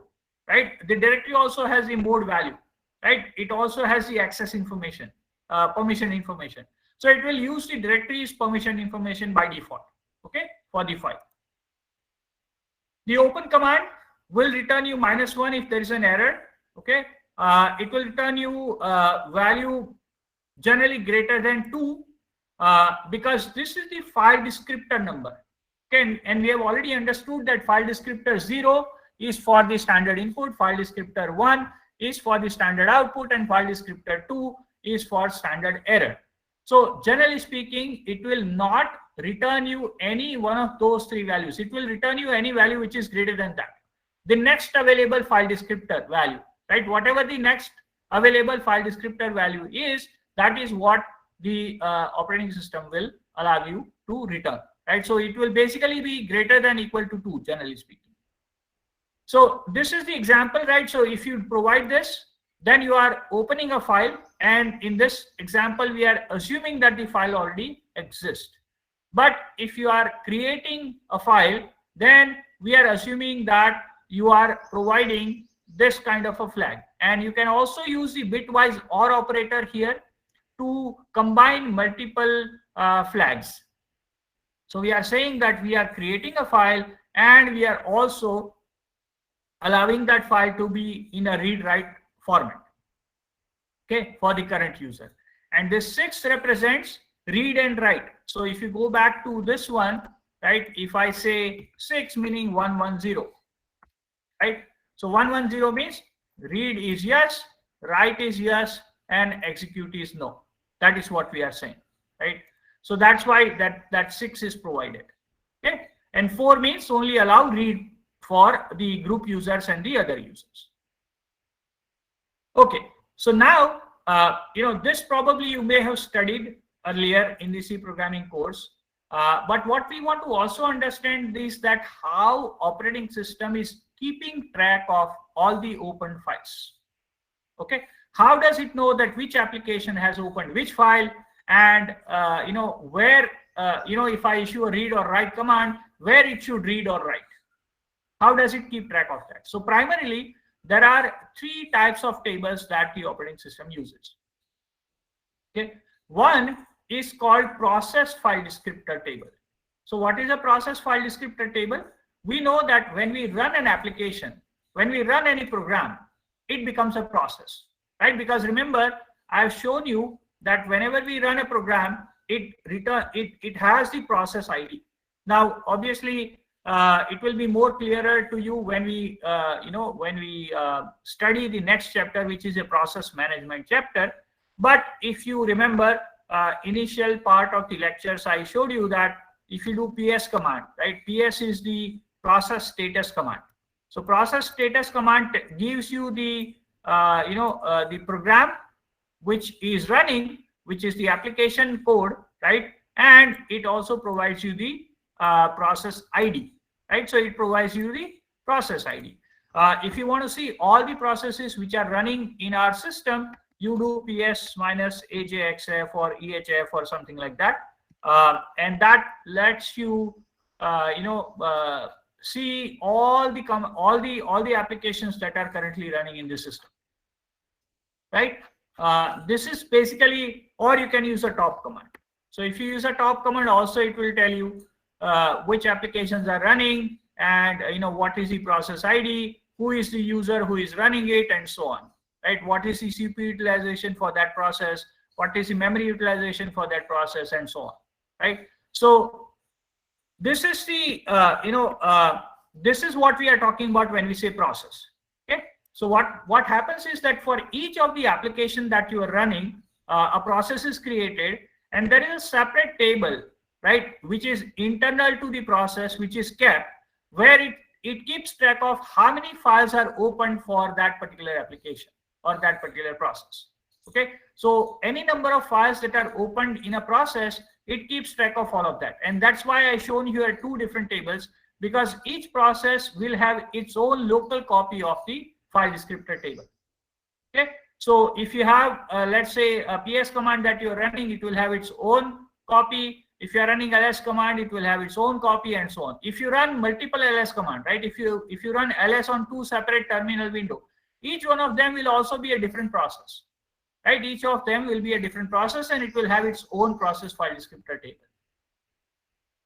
right? The directory also has the mode value, right? It also has the access information, permission information. So it will use the directory's permission information by default, okay, for the file. The open command will return you -1 if there is an error, okay. It will return you value generally greater than 2 because this is the file descriptor number, okay. And we have already understood that file descriptor 0 is for the standard input, file descriptor 1 is for the standard output, and file descriptor 2 is for standard error. So generally speaking, it will not return you any one of those 3 values. It will return you any value which is greater than that. The next available file descriptor value, right? Whatever the next available file descriptor value is, that is what the operating system will allow you to return, right? So it will basically be greater than equal to 2, generally speaking. So this is the example, right? So if you provide this, then you are opening a file, and in this example we are assuming that the file already exists. But if you are creating a file, then we are assuming that you are providing this kind of a flag. And you can also use the bitwise OR operator here to combine multiple flags. So we are saying that we are creating a file, and we are also allowing that file to be in a read-write format, okay, for the current user. And this 6 represents read and write. So if you go back to this one, right, if I say 6 meaning 110, right? So 110 means read is yes, write is yes, and execute is no. That is what we are saying, right? So that's why that 6 is provided, okay? And 4 means only allow read for the group users and the other users. Okay, so now this probably you may have studied earlier in the C programming course, but what we want to also understand is that how operating system is keeping track of all the open files. Okay, how does it know that which application has opened which file, and where if I issue a read or write command, where it should read or write? How does it keep track of that? So primarily, there are 3 types of tables that the operating system uses. Okay, one is called process file descriptor table. So what is a process file descriptor table? We know that when we run an application, when we run any program, it becomes a process, right? Because remember, I've shown you that whenever we run a program, it has the process ID. Now, obviously, it will be more clearer to you when we study the next chapter, which is a process management chapter. But if you remember, initial part of the lectures, I showed you that if you do PS command, right? PS is the process status command. So process status command gives you the the program which is running, which is the application code, right? And it also provides you the process ID, right? So it provides you the process ID. If you want to see all the processes which are running in our system, you do PS minus AJXF or EHF or something like that, and that lets you see all the applications that are currently running in the system, right? This is basically, or you can use a top command. So if you use a top command, also it will tell you which applications are running, and what is the process ID, who is the user who is running it, and so on, right? What is the CPU utilization for that process, what is the memory utilization for that process, and so on, right? So this is the this is what we are talking about when we say process. Okay, so what happens is that for each of the application that you are running, a process is created, and there is a separate table, right, which is internal to the process, which is kept, where it keeps track of how many files are opened for that particular application or that particular process. Okay, so any number of files that are opened in a process, it keeps track of all of that. And that's why I shown here 2 different tables, because each process will have its own local copy of the file descriptor table. Okay, so if you have let's say a PS command that you're running, it will have its own copy. If you are running ls command, it will have its own copy, and so on. If you run multiple ls command, right, if you run ls on 2 separate terminal window, each one of them will also be a different process, right? Each of them will be a different process, and it will have its own process file descriptor table.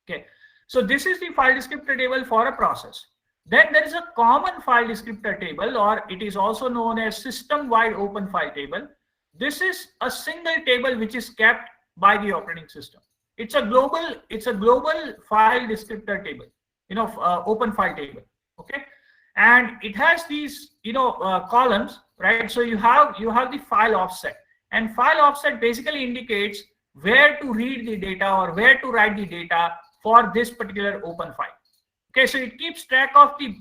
Okay, so this is the file descriptor table for a process. Then there is a common file descriptor table, or it is also known as system-wide open file table. This is a single table which is kept by the operating system. It's a global file descriptor table, open file table. Okay, and it has these columns, right? So you have the file offset, and file offset basically indicates where to read the data or where to write the data for this particular open file. Okay, so it keeps track of the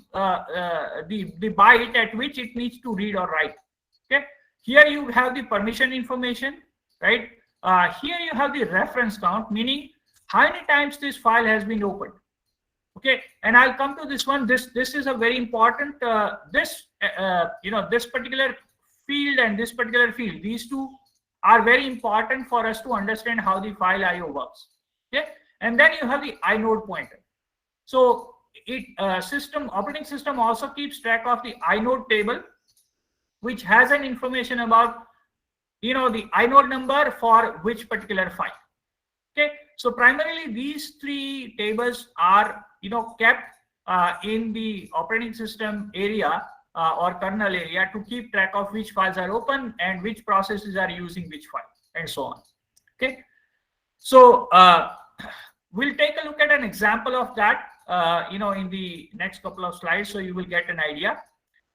byte at which it needs to read or write. Okay, Here you have the permission information, right? Here you have the reference count, meaning how many times this file has been opened. Okay, and I'll come to this one. This is a very important. This particular field and this particular field, these two are very important for us to understand how the file IO works. Okay, and then you have the inode pointer. So operating system also keeps track of the inode table, which has an information about the inode number for which particular file. Okay, so primarily these three tables are kept in the operating system area or kernel area to keep track of which files are open and which processes are using which file and so on. Okay, so we'll take a look at an example of that in the next couple of slides, so you will get an idea.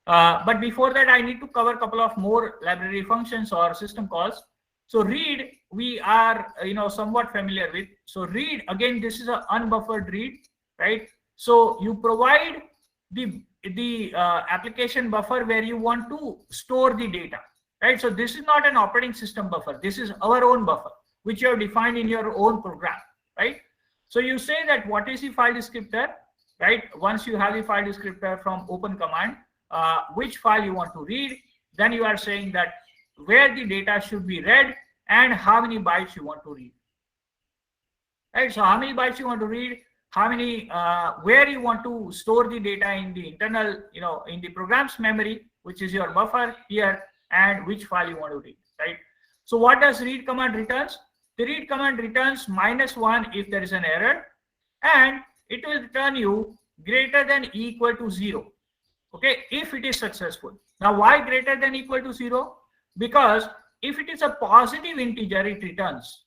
But before that, I need to cover a couple of more library functions or system calls. So read, we are somewhat familiar with. So read, again, this is an unbuffered read, right? So you provide the application buffer where you want to store the data, right? So this is not an operating system buffer. This is our own buffer, which you have defined in your own program, right? So you say that what is the file descriptor, right? Once you have the file descriptor from open command, which file you want to read, then you are saying that where the data should be read and how many bytes you want to read, right? So how many bytes you want to read, how many, where you want to store the data in the internal, in the program's memory, which is your buffer here, and which file you want to read, right? So what does read command returns? The read command returns -1 if there is an error, and it will return you greater than equal to 0. Okay, if it is successful. Now, why greater than equal to 0? Because if it is a positive integer, it returns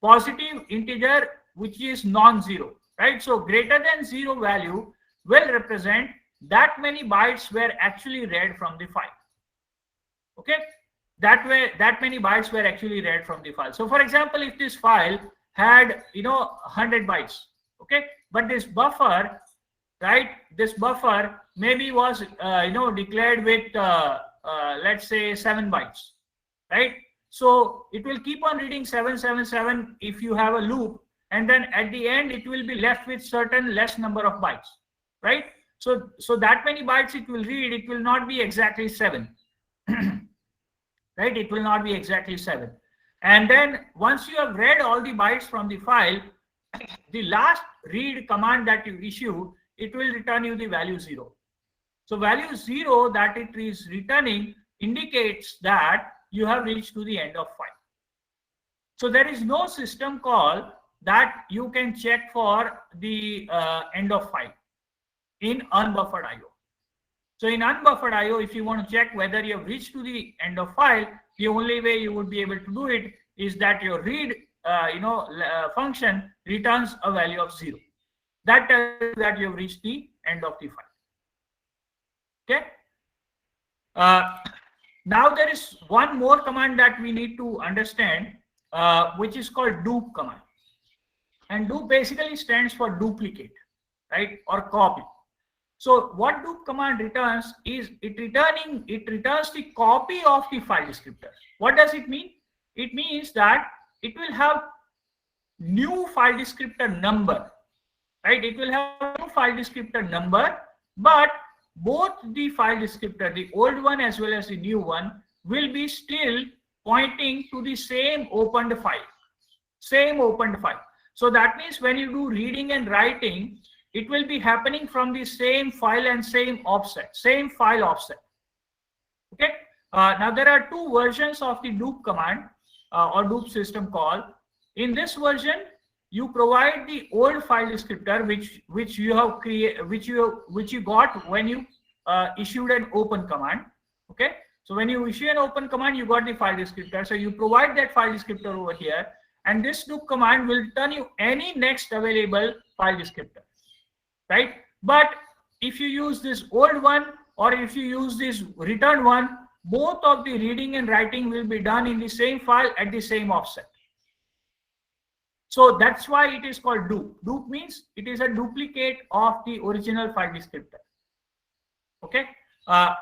positive integer which is non-zero, right? So greater than 0 value will represent that many bytes were actually read from the file. Okay, that many bytes were actually read from the file. So for example, if this file had 100 bytes, okay, but this buffer, right, this buffer maybe was declared with let's say 7 bytes, right? So it will keep on reading 777 if you have a loop, and then at the end it will be left with certain less number of bytes, right? So that many bytes it will read, it will not be exactly 7. Right, it will not be exactly 7. And then once you have read all the bytes from the file, the last read command that you issue, it will return you the value 0. So value 0 that it is returning indicates that you have reached to the end of file. So there is no system call that you can check for the end of file in unbuffered IO. So in unbuffered IO, if you want to check whether you have reached to the end of file, the only way you would be able to do it is that your read function returns a value of 0. That tells you that you have reached the end of the file. Okay. Now there is one more command that we need to understand, which is called dupe command. And dupe basically stands for duplicate, right, or copy. So what dupe command returns is it returns the copy of the file descriptor. What does it mean? It means that it will have new file descriptor number, right? It will have new file descriptor number, but both the file descriptor, the old one as well as the new one, will be still pointing to the same opened file. So that means when you do reading and writing, it will be happening from the same file and same offset, same file offset. Okay. Now there are two versions of the dupe command or dupe system call. In this version, you provide the old file descriptor which you have created, which you got when you issued an open command. Okay. So when you issue an open command, you got the file descriptor. So you provide that file descriptor over here, and this dupe command will return you any next available file descriptor. Right, but if you use this old one or if you use this return one, both of the reading and writing will be done in the same file at the same offset. So that's why it is called dupe. Dupe means it is a duplicate of the original file descriptor. Okay,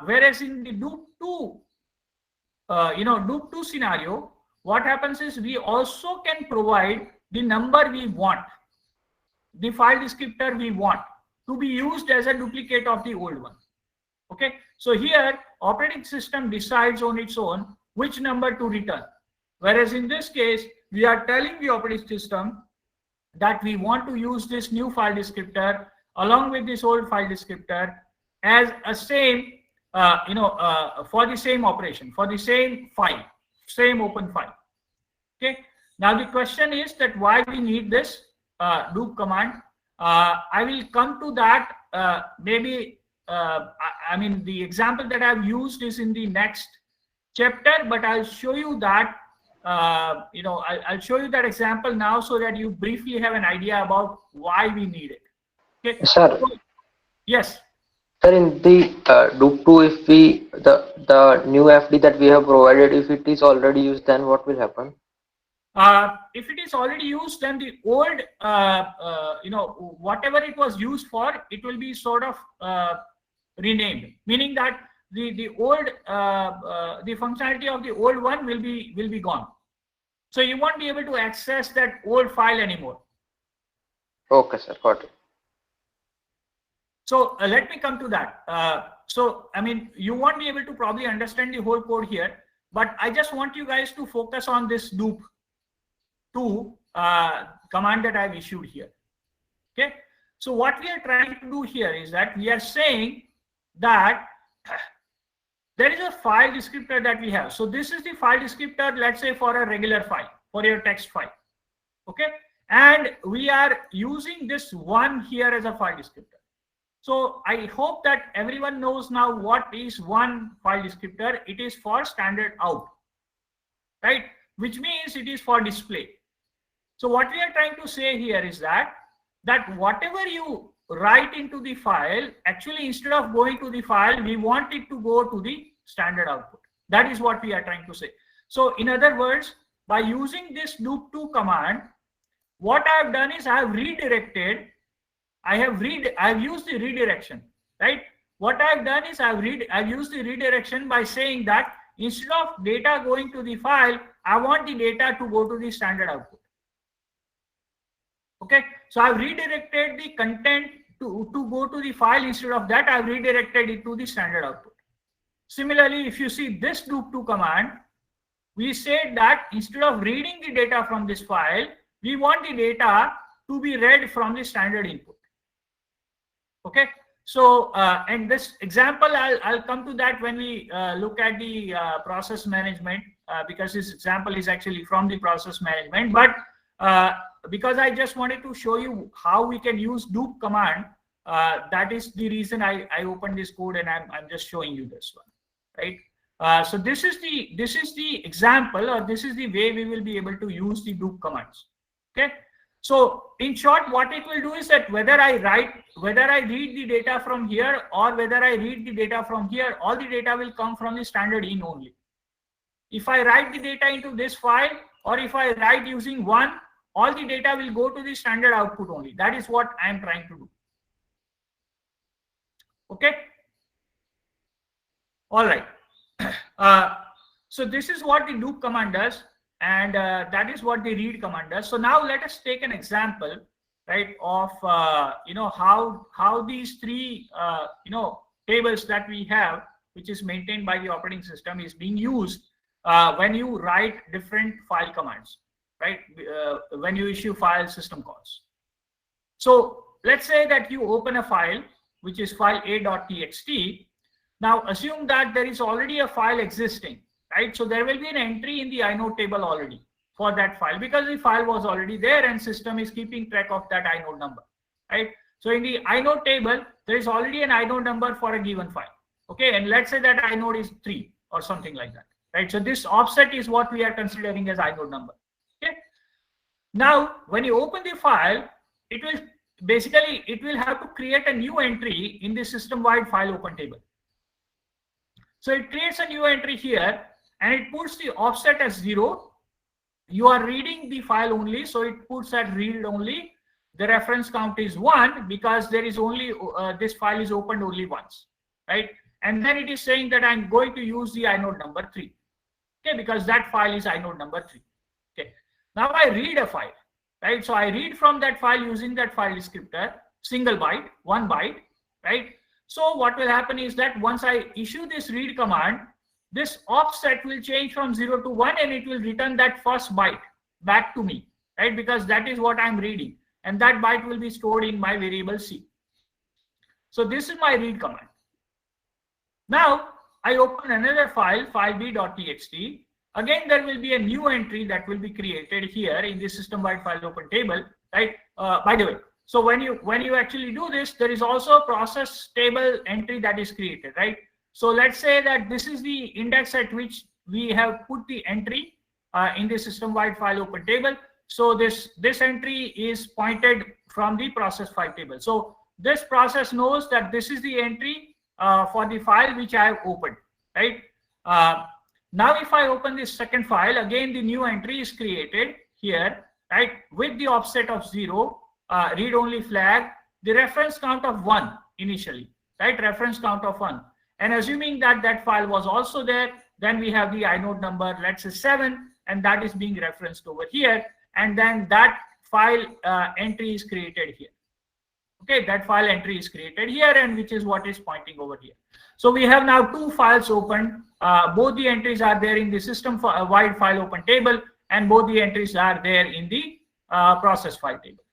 whereas in the dupe 2 loop 2 scenario, what happens is we also can provide the number we want, the file descriptor we want to be used as a duplicate of the old one. Okay, so here operating system decides on its own which number to return, whereas in this case we are telling the operating system that we want to use this new file descriptor along with this old file descriptor as a same for the same operation, for the same file, same open file. Okay, now the question is that why we need this loop command. I will come to that maybe. I mean, the example that I've used is in the next chapter, but I'll show you that I'll show you that example now so that you briefly have an idea about why we need it. Okay, Sir. So, yes. Sir, in the loop 2, if we the new FD that we have provided, if it is already used, then what will happen? If it is already used, then the old whatever it was used for, it will be sort of renamed, meaning that the old the functionality of the old one will be gone. So you won't be able to access that old file anymore. Okay, sir, got it. So let me come to that. So I mean, you won't be able to probably understand the whole code here, but I just want you guys to focus on this loop 2 command that I've issued here. Okay, so what we are trying to do here is that we are saying that there is a file descriptor that we have. So this is the file descriptor, let's say for a regular file, for your text file. Okay, and we are using this one here as a file descriptor. So I hope that everyone knows now what is one file descriptor. It is for standard out, right? Which means it is for display. So what we are trying to say here is that whatever you write into the file, actually instead of going to the file, we want it to go to the standard output. That is what we are trying to say. So in other words, by using this loop 2 command, what I have done is I have redirected. I have used the redirection, right? What I've done is I've used the redirection by saying that instead of data going to the file, I want the data to go to the standard output. Okay, so I've redirected the content to go to the file. Instead of that, I've redirected it to the standard output. Similarly, if you see this loop 2 command, we said that instead of reading the data from this file, we want the data to be read from the standard input. Okay, so and this example, I'll come to that when we look at the process management, because this example is actually from the process management. But because I just wanted to show you how we can use loop command, that is the reason I opened this code and I'm just showing you this one, right? So this is the example, or this is the way we will be able to use the loop commands. Okay. So in short, what it will do is that whether I read the data from here or whether I read the data from here, all the data will come from the standard in only. If I write the data into this file, or if I write using one, all the data will go to the standard output only. That is what I am trying to do. Okay. All right. So this is what the loop command does. And that is what the read command does. So now let us take an example, right, of how these three tables that we have, which is maintained by the operating system, is being used when you write different file commands, right? When you issue file system calls. So let's say that you open a file which is file a.txt. Now assume that there is already a file existing. Right, so there will be an entry in the inode table already for that file, because the file was already there and system is keeping track of that inode number. Right, so in the inode table there is already an inode number for a given file. Okay, and let's say that inode is 3 or something like that. Right, so this offset is what we are considering as inode number. Okay, now when you open the file, it will have to create a new entry in the system-wide file open table. So it creates a new entry here and it puts the offset as 0. You are reading the file only, so it puts at read only. The reference count is 1 because there is only this file is opened only once, right? And then it is saying that I'm going to use the inode number 3. Okay, because that file is inode number 3. Okay, now I read a file, right? So I read from that file using that file descriptor, single byte, 1 byte, right? So what will happen is that once I issue this read command, this offset will change from 0 to 1 and it will return that first byte back to me, right? Because that is what I'm reading, and that byte will be stored in my variable C. So this is my read command. Now I open another file, fileb.txt. Again, there will be a new entry that will be created here in the system-wide file open table, right? By the way, so when you actually do this, there is also a process table entry that is created, right? So let's say that this is the index at which we have put the entry in the system-wide file open table. So this entry is pointed from the process file table. So this process knows that this is the entry for the file which I have opened, right? Now if I open this second file, again the new entry is created here, right, with the offset of 0, read only flag, the reference count of 1 initially, right, reference count of 1, and assuming that that file was also there, then we have the inode number, let's say 7, and that is being referenced over here, and then that file entry is created here. Okay, that file entry is created here, and which is what is pointing over here. So we have now 2 files open. Both the entries are there in the system-wide file open table, and both the entries are there in the process file table.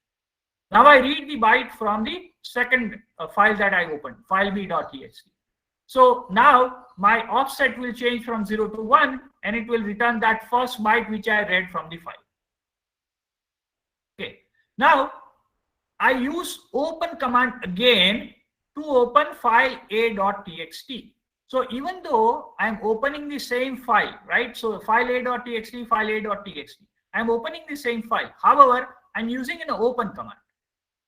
Now I read the byte from the second file that I opened, fileb.txt. So now my offset will change from 0 to 1, and it will return that first byte which I read from the file. Okay, now I use open command again to open file a.txt. So even though I'm opening the same file, right? So file a.txt, file a.txt, I'm opening the same file. However, I'm using an open command.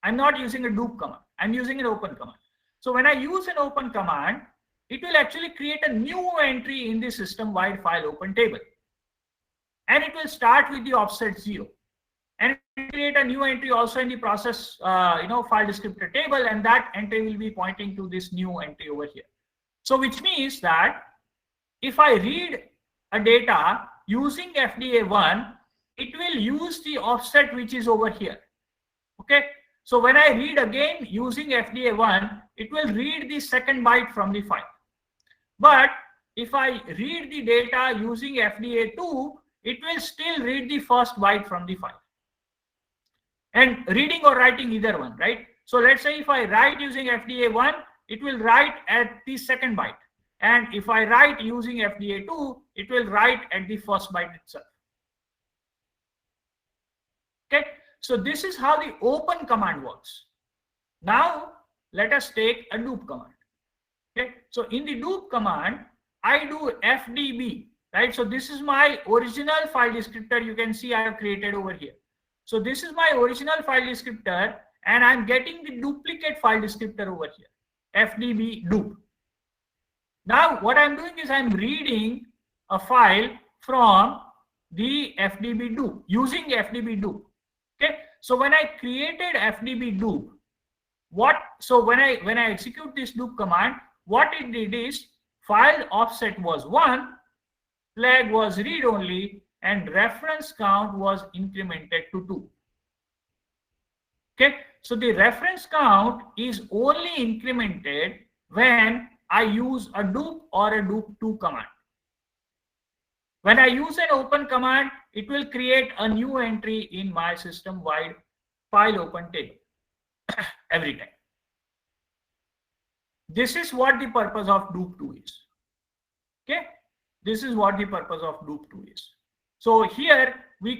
I'm not using a dup command. I'm using an open command. So when I use an open command, it will actually create a new entry in the system-wide file open table. And it will start with the offset 0. And create a new entry also in the process file descriptor table, and that entry will be pointing to this new entry over here. So which means that if I read a data using FDA1, it will use the offset which is over here. Okay, so when I read again using FDA1, it will read the second byte from the file. But if I read the data using FDA2, it will still read the first byte from the file. And reading or writing, either one, right? So let's say if I write using FDA1, it will write at the second byte. And if I write using FDA2, it will write at the first byte itself. Okay, so this is how the open command works. Now let us take a dup command. Okay, so in the dup command, I do fdb, right? So this is my original file descriptor. You can see I have created over here. So this is my original file descriptor, and I'm getting the duplicate file descriptor over here, fdb dup. Now what I'm doing is I'm reading a file from the fdb dup using fdb dup. Okay, so when I created fdb dup, when I execute this dup command, what it did is file offset was 1, flag was read only, and reference count was incremented to 2. Okay, so the reference count is only incremented when I use a dup or a dup2 command. When I use an open command, it will create a new entry in my system-wide file open table every time. This is what the purpose of dup2 is. Okay, this is what the purpose of dup2 is. So here we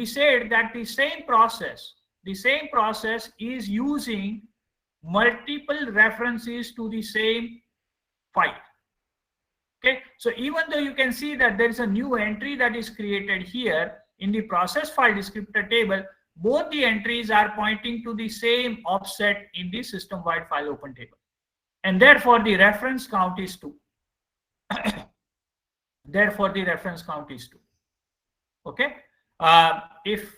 said that the same process is using multiple references to the same file. Okay, so even though you can see that there is a new entry that is created here in the process file descriptor table, both the entries are pointing to the same offset in the system-wide file open table, and therefore the reference count is 2. Therefore the reference count is 2. Okay, if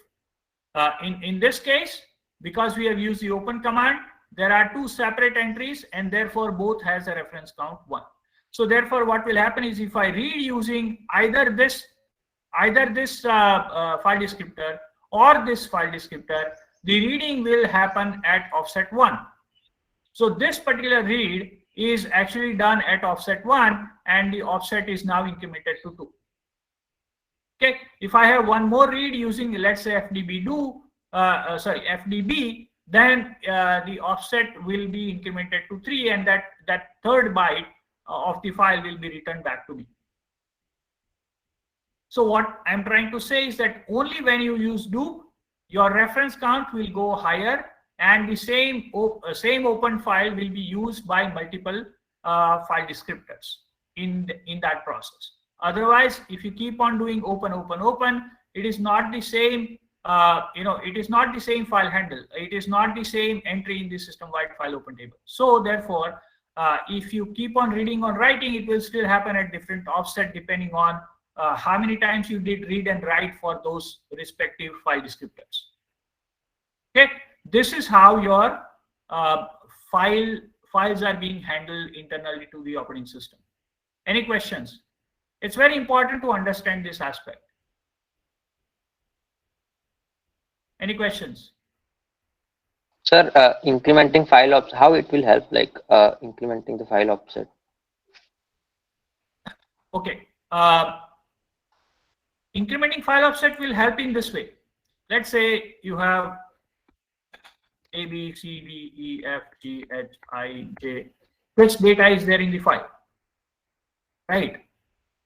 in this case, because we have used the open command, there are 2 separate entries, and therefore both has a reference count 1. So therefore, what will happen is if I read using either this file descriptor or this file descriptor, the reading will happen at offset 1. So this particular read is actually done at offset 1 and the offset is now incremented to 2. Okay, if I have one more read using, let's say, FDB, then the offset will be incremented to 3 and that third byte of the file will be returned back to me. So what I'm trying to say is that only when you use do, your reference count will go higher and the same open file will be used by multiple file descriptors in that process. Otherwise, if you keep on doing open, it is not the same. It is not the same file handle. It is not the same entry in the system-wide file open table. So therefore, if you keep on reading or writing, it will still happen at different offset depending on how many times you did read and write for those respective file descriptors. Okay, this is how your files are being handled internally to the operating system. Any questions? It's very important to understand this aspect. Any questions? Sir, incrementing file offset, how it will help, like incrementing the file offset? Okay. Incrementing file offset will help in this way. Let's say you have A, B, C, D, E, F, G, H, I, J. Which data is there in the file? Right.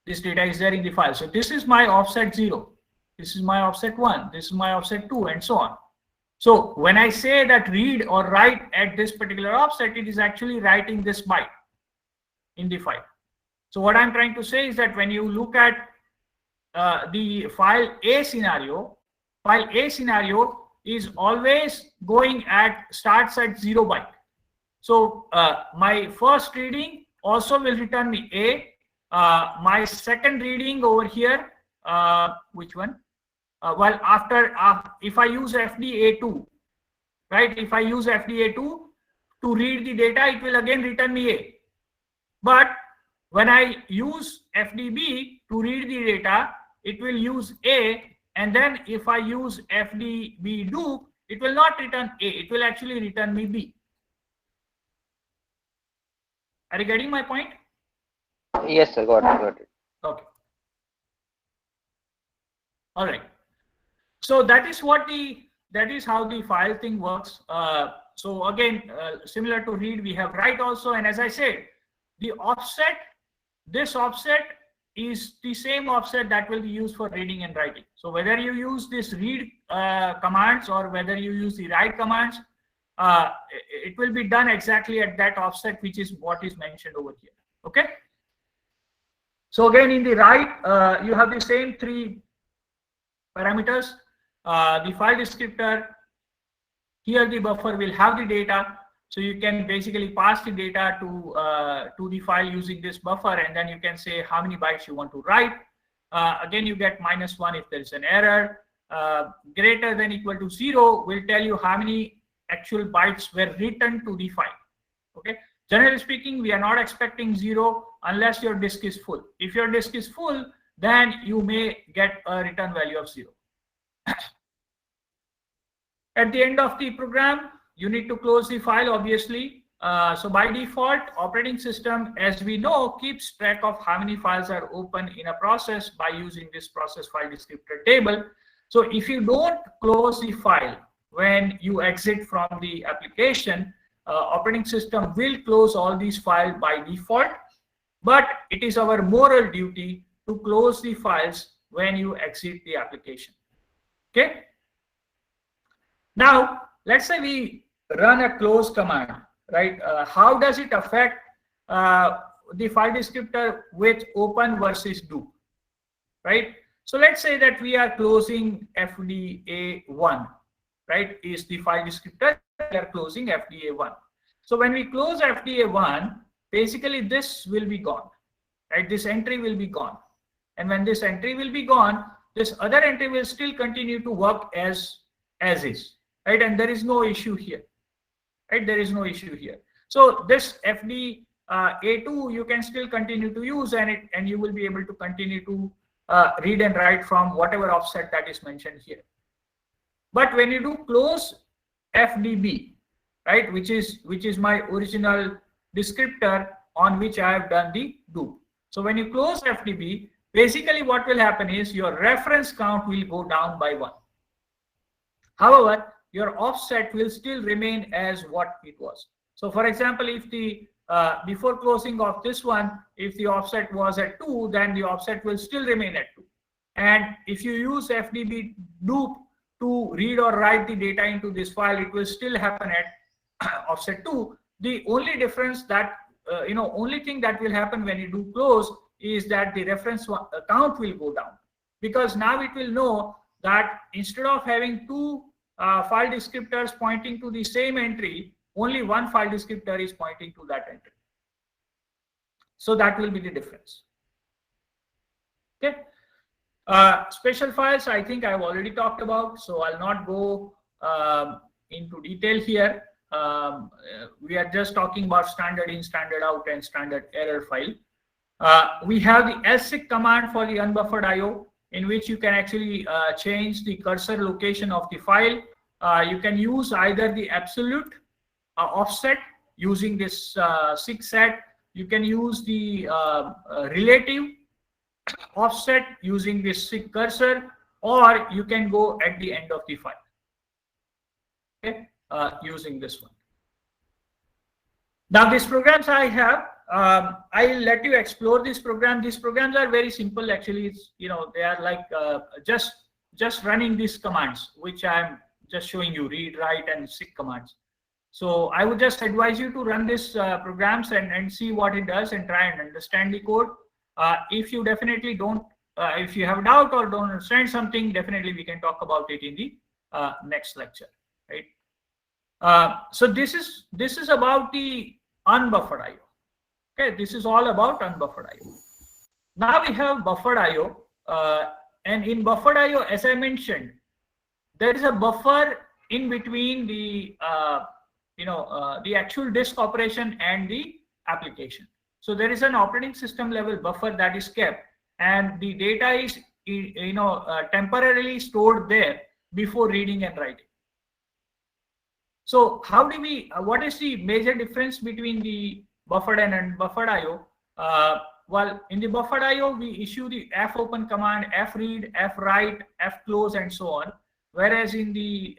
This data is there in the file. So this is my offset 0. This is my offset 1. This is my offset 2 and so on. So when I say that read or write at this particular offset, it is actually writing this byte in the file. So what I'm trying to say is that when you look at the file A scenario is always going starts at 0 byte. So my first reading also will return me A. My second reading over here, which one? Well, if I use FDA2, right? If I use FDA2 to read the data, it will again return me A. But when I use FDB to read the data, it will use A, and then if I use FDB do, it will not return A, it will actually return me B. Are you getting my point? Yes, sir, got it. Okay. All right. So that is how the file thing works. So again, similar to read, we have write also, and as I said, the offset, this offset is the same offset that will be used for reading and writing. So whether you use this read commands or whether you use the write commands, it will be done exactly at that offset, which is what is mentioned over here. Okay. So again, in the write, you have the same 3 parameters. The file descriptor, here the buffer will have the data. So you can basically pass the data to the file using this buffer, and then you can say how many bytes you want to write. Again, you get -1 if there is an error. Greater than equal to 0 will tell you how many actual bytes were written to the file. Okay. Generally speaking, we are not expecting 0 unless your disk is full. If your disk is full, then you may get a return value of 0. At the end of the program, you need to close the file, obviously. So by default, operating system, as we know, keeps track of how many files are open in a process by using this process file descriptor table. So if you don't close the file when you exit from the application, operating system will close all these files by default, but it is our moral duty to close the files when you exit the application. Okay. Now, let's say we run a close command, right? How does it affect the file descriptor with open versus do, right? So let's say that we are closing FDA1, right? Is the file descriptor, we are closing FDA1. So when we close FDA1, basically this will be gone, right? This entry will be gone. And when this entry will be gone, this other entry will still continue to work as is, right? And there is no issue here, right? There is no issue here. So this FD A2 you can still continue to use, and you will be able to continue to read and write from whatever offset that is mentioned here. But when you do close FDB, right, which is my original descriptor on which I have done the dupe. So when you close FDB, basically what will happen is your reference count will go down by 1. However, your offset will still remain as what it was. So for example, if the before closing of this one, if the offset was at 2, then the offset will still remain at 2. And if you use FDB dupe to read or write the data into this file, it will still happen at offset 2. The only difference that only thing that will happen when you do close is that the reference count will go down, because now it will know that instead of having 2 file descriptors pointing to the same entry, only one file descriptor is pointing to that entry. So that will be the difference. Okay. Special files, I think I've already talked about, so I'll not go into detail here. We are just talking about standard in, standard out, and standard error file. We have the lseek command for the unbuffered IO, in which you can actually change the cursor location of the file. You can use either the absolute offset using this seek set. You can use the relative offset using this seek cursor, or you can go at the end of the file, okay, using this one. Now these programs I have, I'll let you explore this program. These programs are very simple actually. It's, they are like just running these commands, which I'm just showing you: read, write, and seek commands. So I would just advise you to run these programs and see what it does and try and understand the code. If you definitely don't, if you have a doubt or don't understand something, definitely we can talk about it in the next lecture, right? So this is about the unbuffered IO. Okay, this is all about unbuffered IO. Now we have buffered IO, and in buffered IO, as I mentioned, there is a buffer in between the the actual disk operation and the application. So there is an operating system level buffer that is kept, and the data is temporarily stored there before reading and writing. So how do we? What is the major difference between the buffered and unbuffered IO? Well, in the buffered IO, we issue the fopen command, fread, fwrite, fclose, and so on. Whereas in the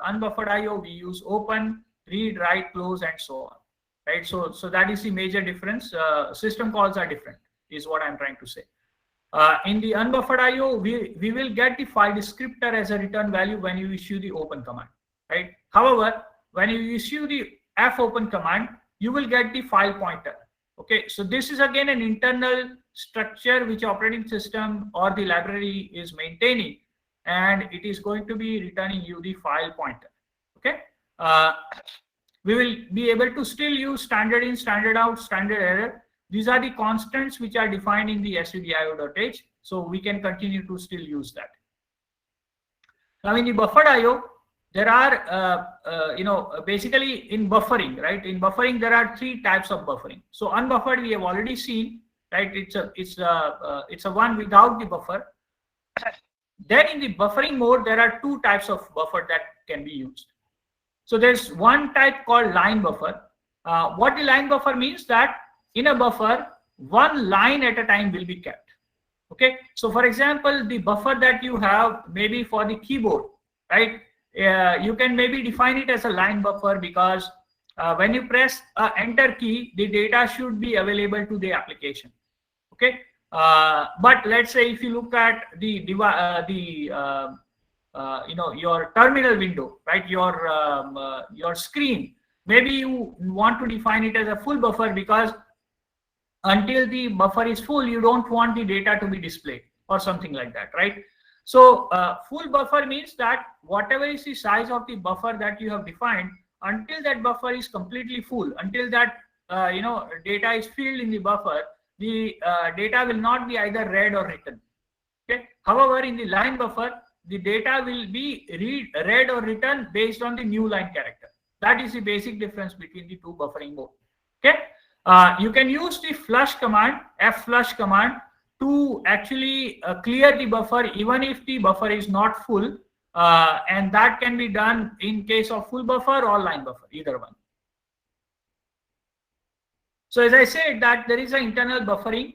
unbuffered IO, we use open, read, write, close, and so on. Right. So that is the major difference. System calls are different, is what I'm trying to say. In the unbuffered IO, we will get the file descriptor as a return value when you issue the open command. Right. However, when you issue the fopen command, you will get the file pointer. Okay, so this is again an internal structure which operating system or the library is maintaining, and it is going to be returning you the file pointer. Okay, we will be able to still use standard in, standard out, standard error. These are the constants which are defined in the stdio.h, so we can continue to still use that. Now in the buffered IO, there are basically in buffering, right? In buffering there are 3 types of buffering. So unbuffered we have already seen, right? It's a one without the buffer. Then in the buffering mode there are 2 types of buffer that can be used. So there's one type called line buffer. What the line buffer means, that in a buffer 1 line at a time will be kept. Okay, so for example, the buffer that you have maybe for the keyboard, right? You can maybe define it as a line buffer, because when you press enter key, the data should be available to the application. Okay, but let's say if you look at your terminal window, right? Your screen, maybe you want to define it as a full buffer, because until the buffer is full, you don't want the data to be displayed or something like that, right? So full buffer means that whatever is the size of the buffer that you have defined, until that buffer is completely full, until that data is filled in the buffer, the data will not be either read or written. Okay. However, in the line buffer, the data will be read or written based on the new line character. That is the basic difference between the 2 buffering modes. Okay. You can use the flush command, flush command, to actually clear the buffer even if the buffer is not full, and that can be done in case of full buffer or line buffer, either one. So as I said that there is an internal buffering.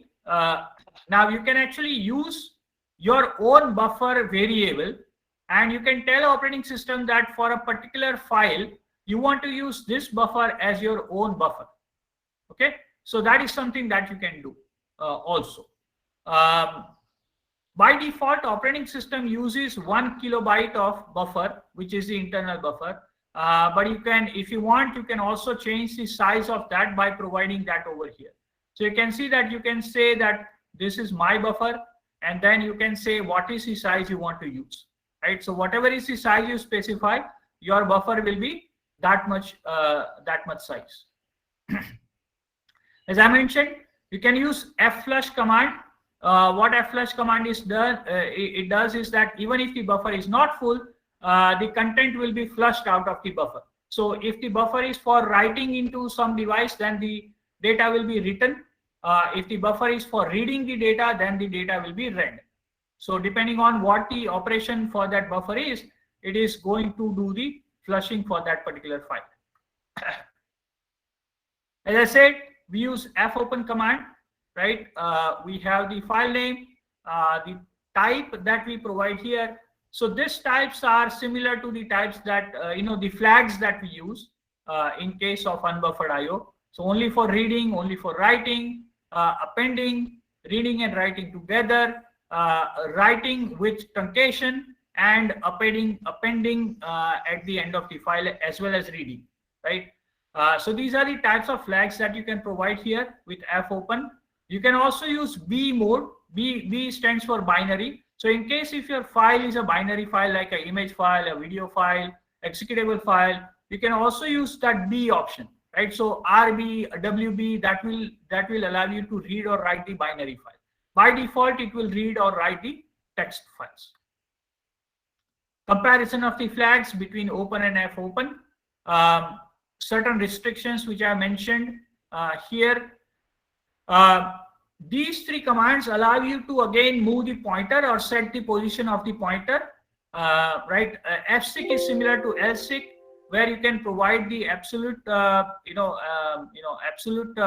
Now you can actually use your own buffer variable, and you can tell operating system that for a particular file you want to use this buffer as your own buffer. Okay, so that is something that you can do also. By default, operating system uses 1 kilobyte of buffer, which is the internal buffer. But you can, if you want, you can also change the size of that by providing that over here. So you can see that you can say that this is my buffer, and then you can say what is the size you want to use, right? So whatever is the size you specify, your buffer will be that much size. As I mentioned, you can use flush command. What flush command is done, it does is that even if the buffer is not full, the content will be flushed out of the buffer. So if the buffer is for writing into some device, then the data will be written. If the buffer is for reading the data, then the data will be read. So depending on what the operation for that buffer is, it is going to do the flushing for that particular file. As I said, we use fopen command, right? We have the file name, the type that we provide here. So these types are similar to the types that the flags that we use in case of unbuffered IO. So only for reading, only for writing, appending, reading and writing together, writing with truncation, and appending at the end of the file, as well as reading, right? So these are the types of flags that you can provide here with fopen. You can also use B mode. B stands for binary. So in case if your file is a binary file, like an image file, a video file, executable file, you can also use that B option, right? So RB, WB, that will allow you to read or write the binary file. By default, it will read or write the text files. Comparison of the flags between open and fopen. Certain restrictions which I mentioned here. These three commands allow you to again move the pointer or set the position of the pointer. Right? fseek is similar to lseek, where you can provide the absolute, absolute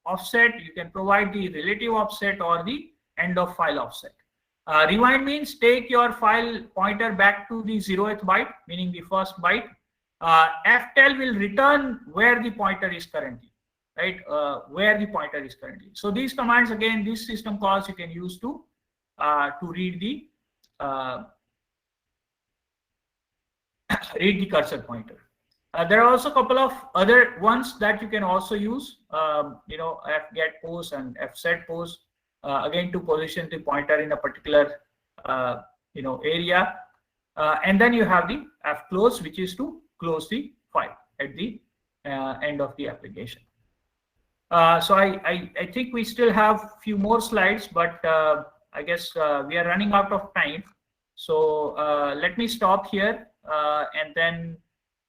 offset. You can provide the relative offset or the end of file offset. Rewind means take your file pointer back to the 0th byte, meaning the first byte. ftel will return where the pointer is currently, right? Where the pointer is currently. So these commands, again, these system calls you can use to read the read the cursor pointer. There are also a couple of other ones that you can also use. Fget pose and fset pose, again, to position the pointer in a particular area. And then you have the fclose, which is to close the file at the end of the application. So I think we still have a few more slides, but I guess we are running out of time. So let me stop here, and then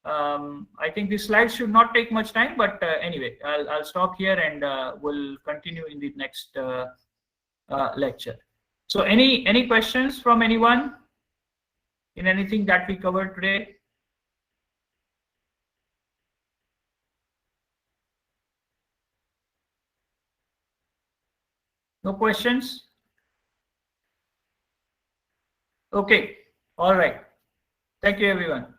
I think the slides should not take much time, but anyway, I'll stop here and we'll continue in the next lecture. So any questions from anyone in anything that we covered today? No questions? Okay. All right. Thank you, everyone.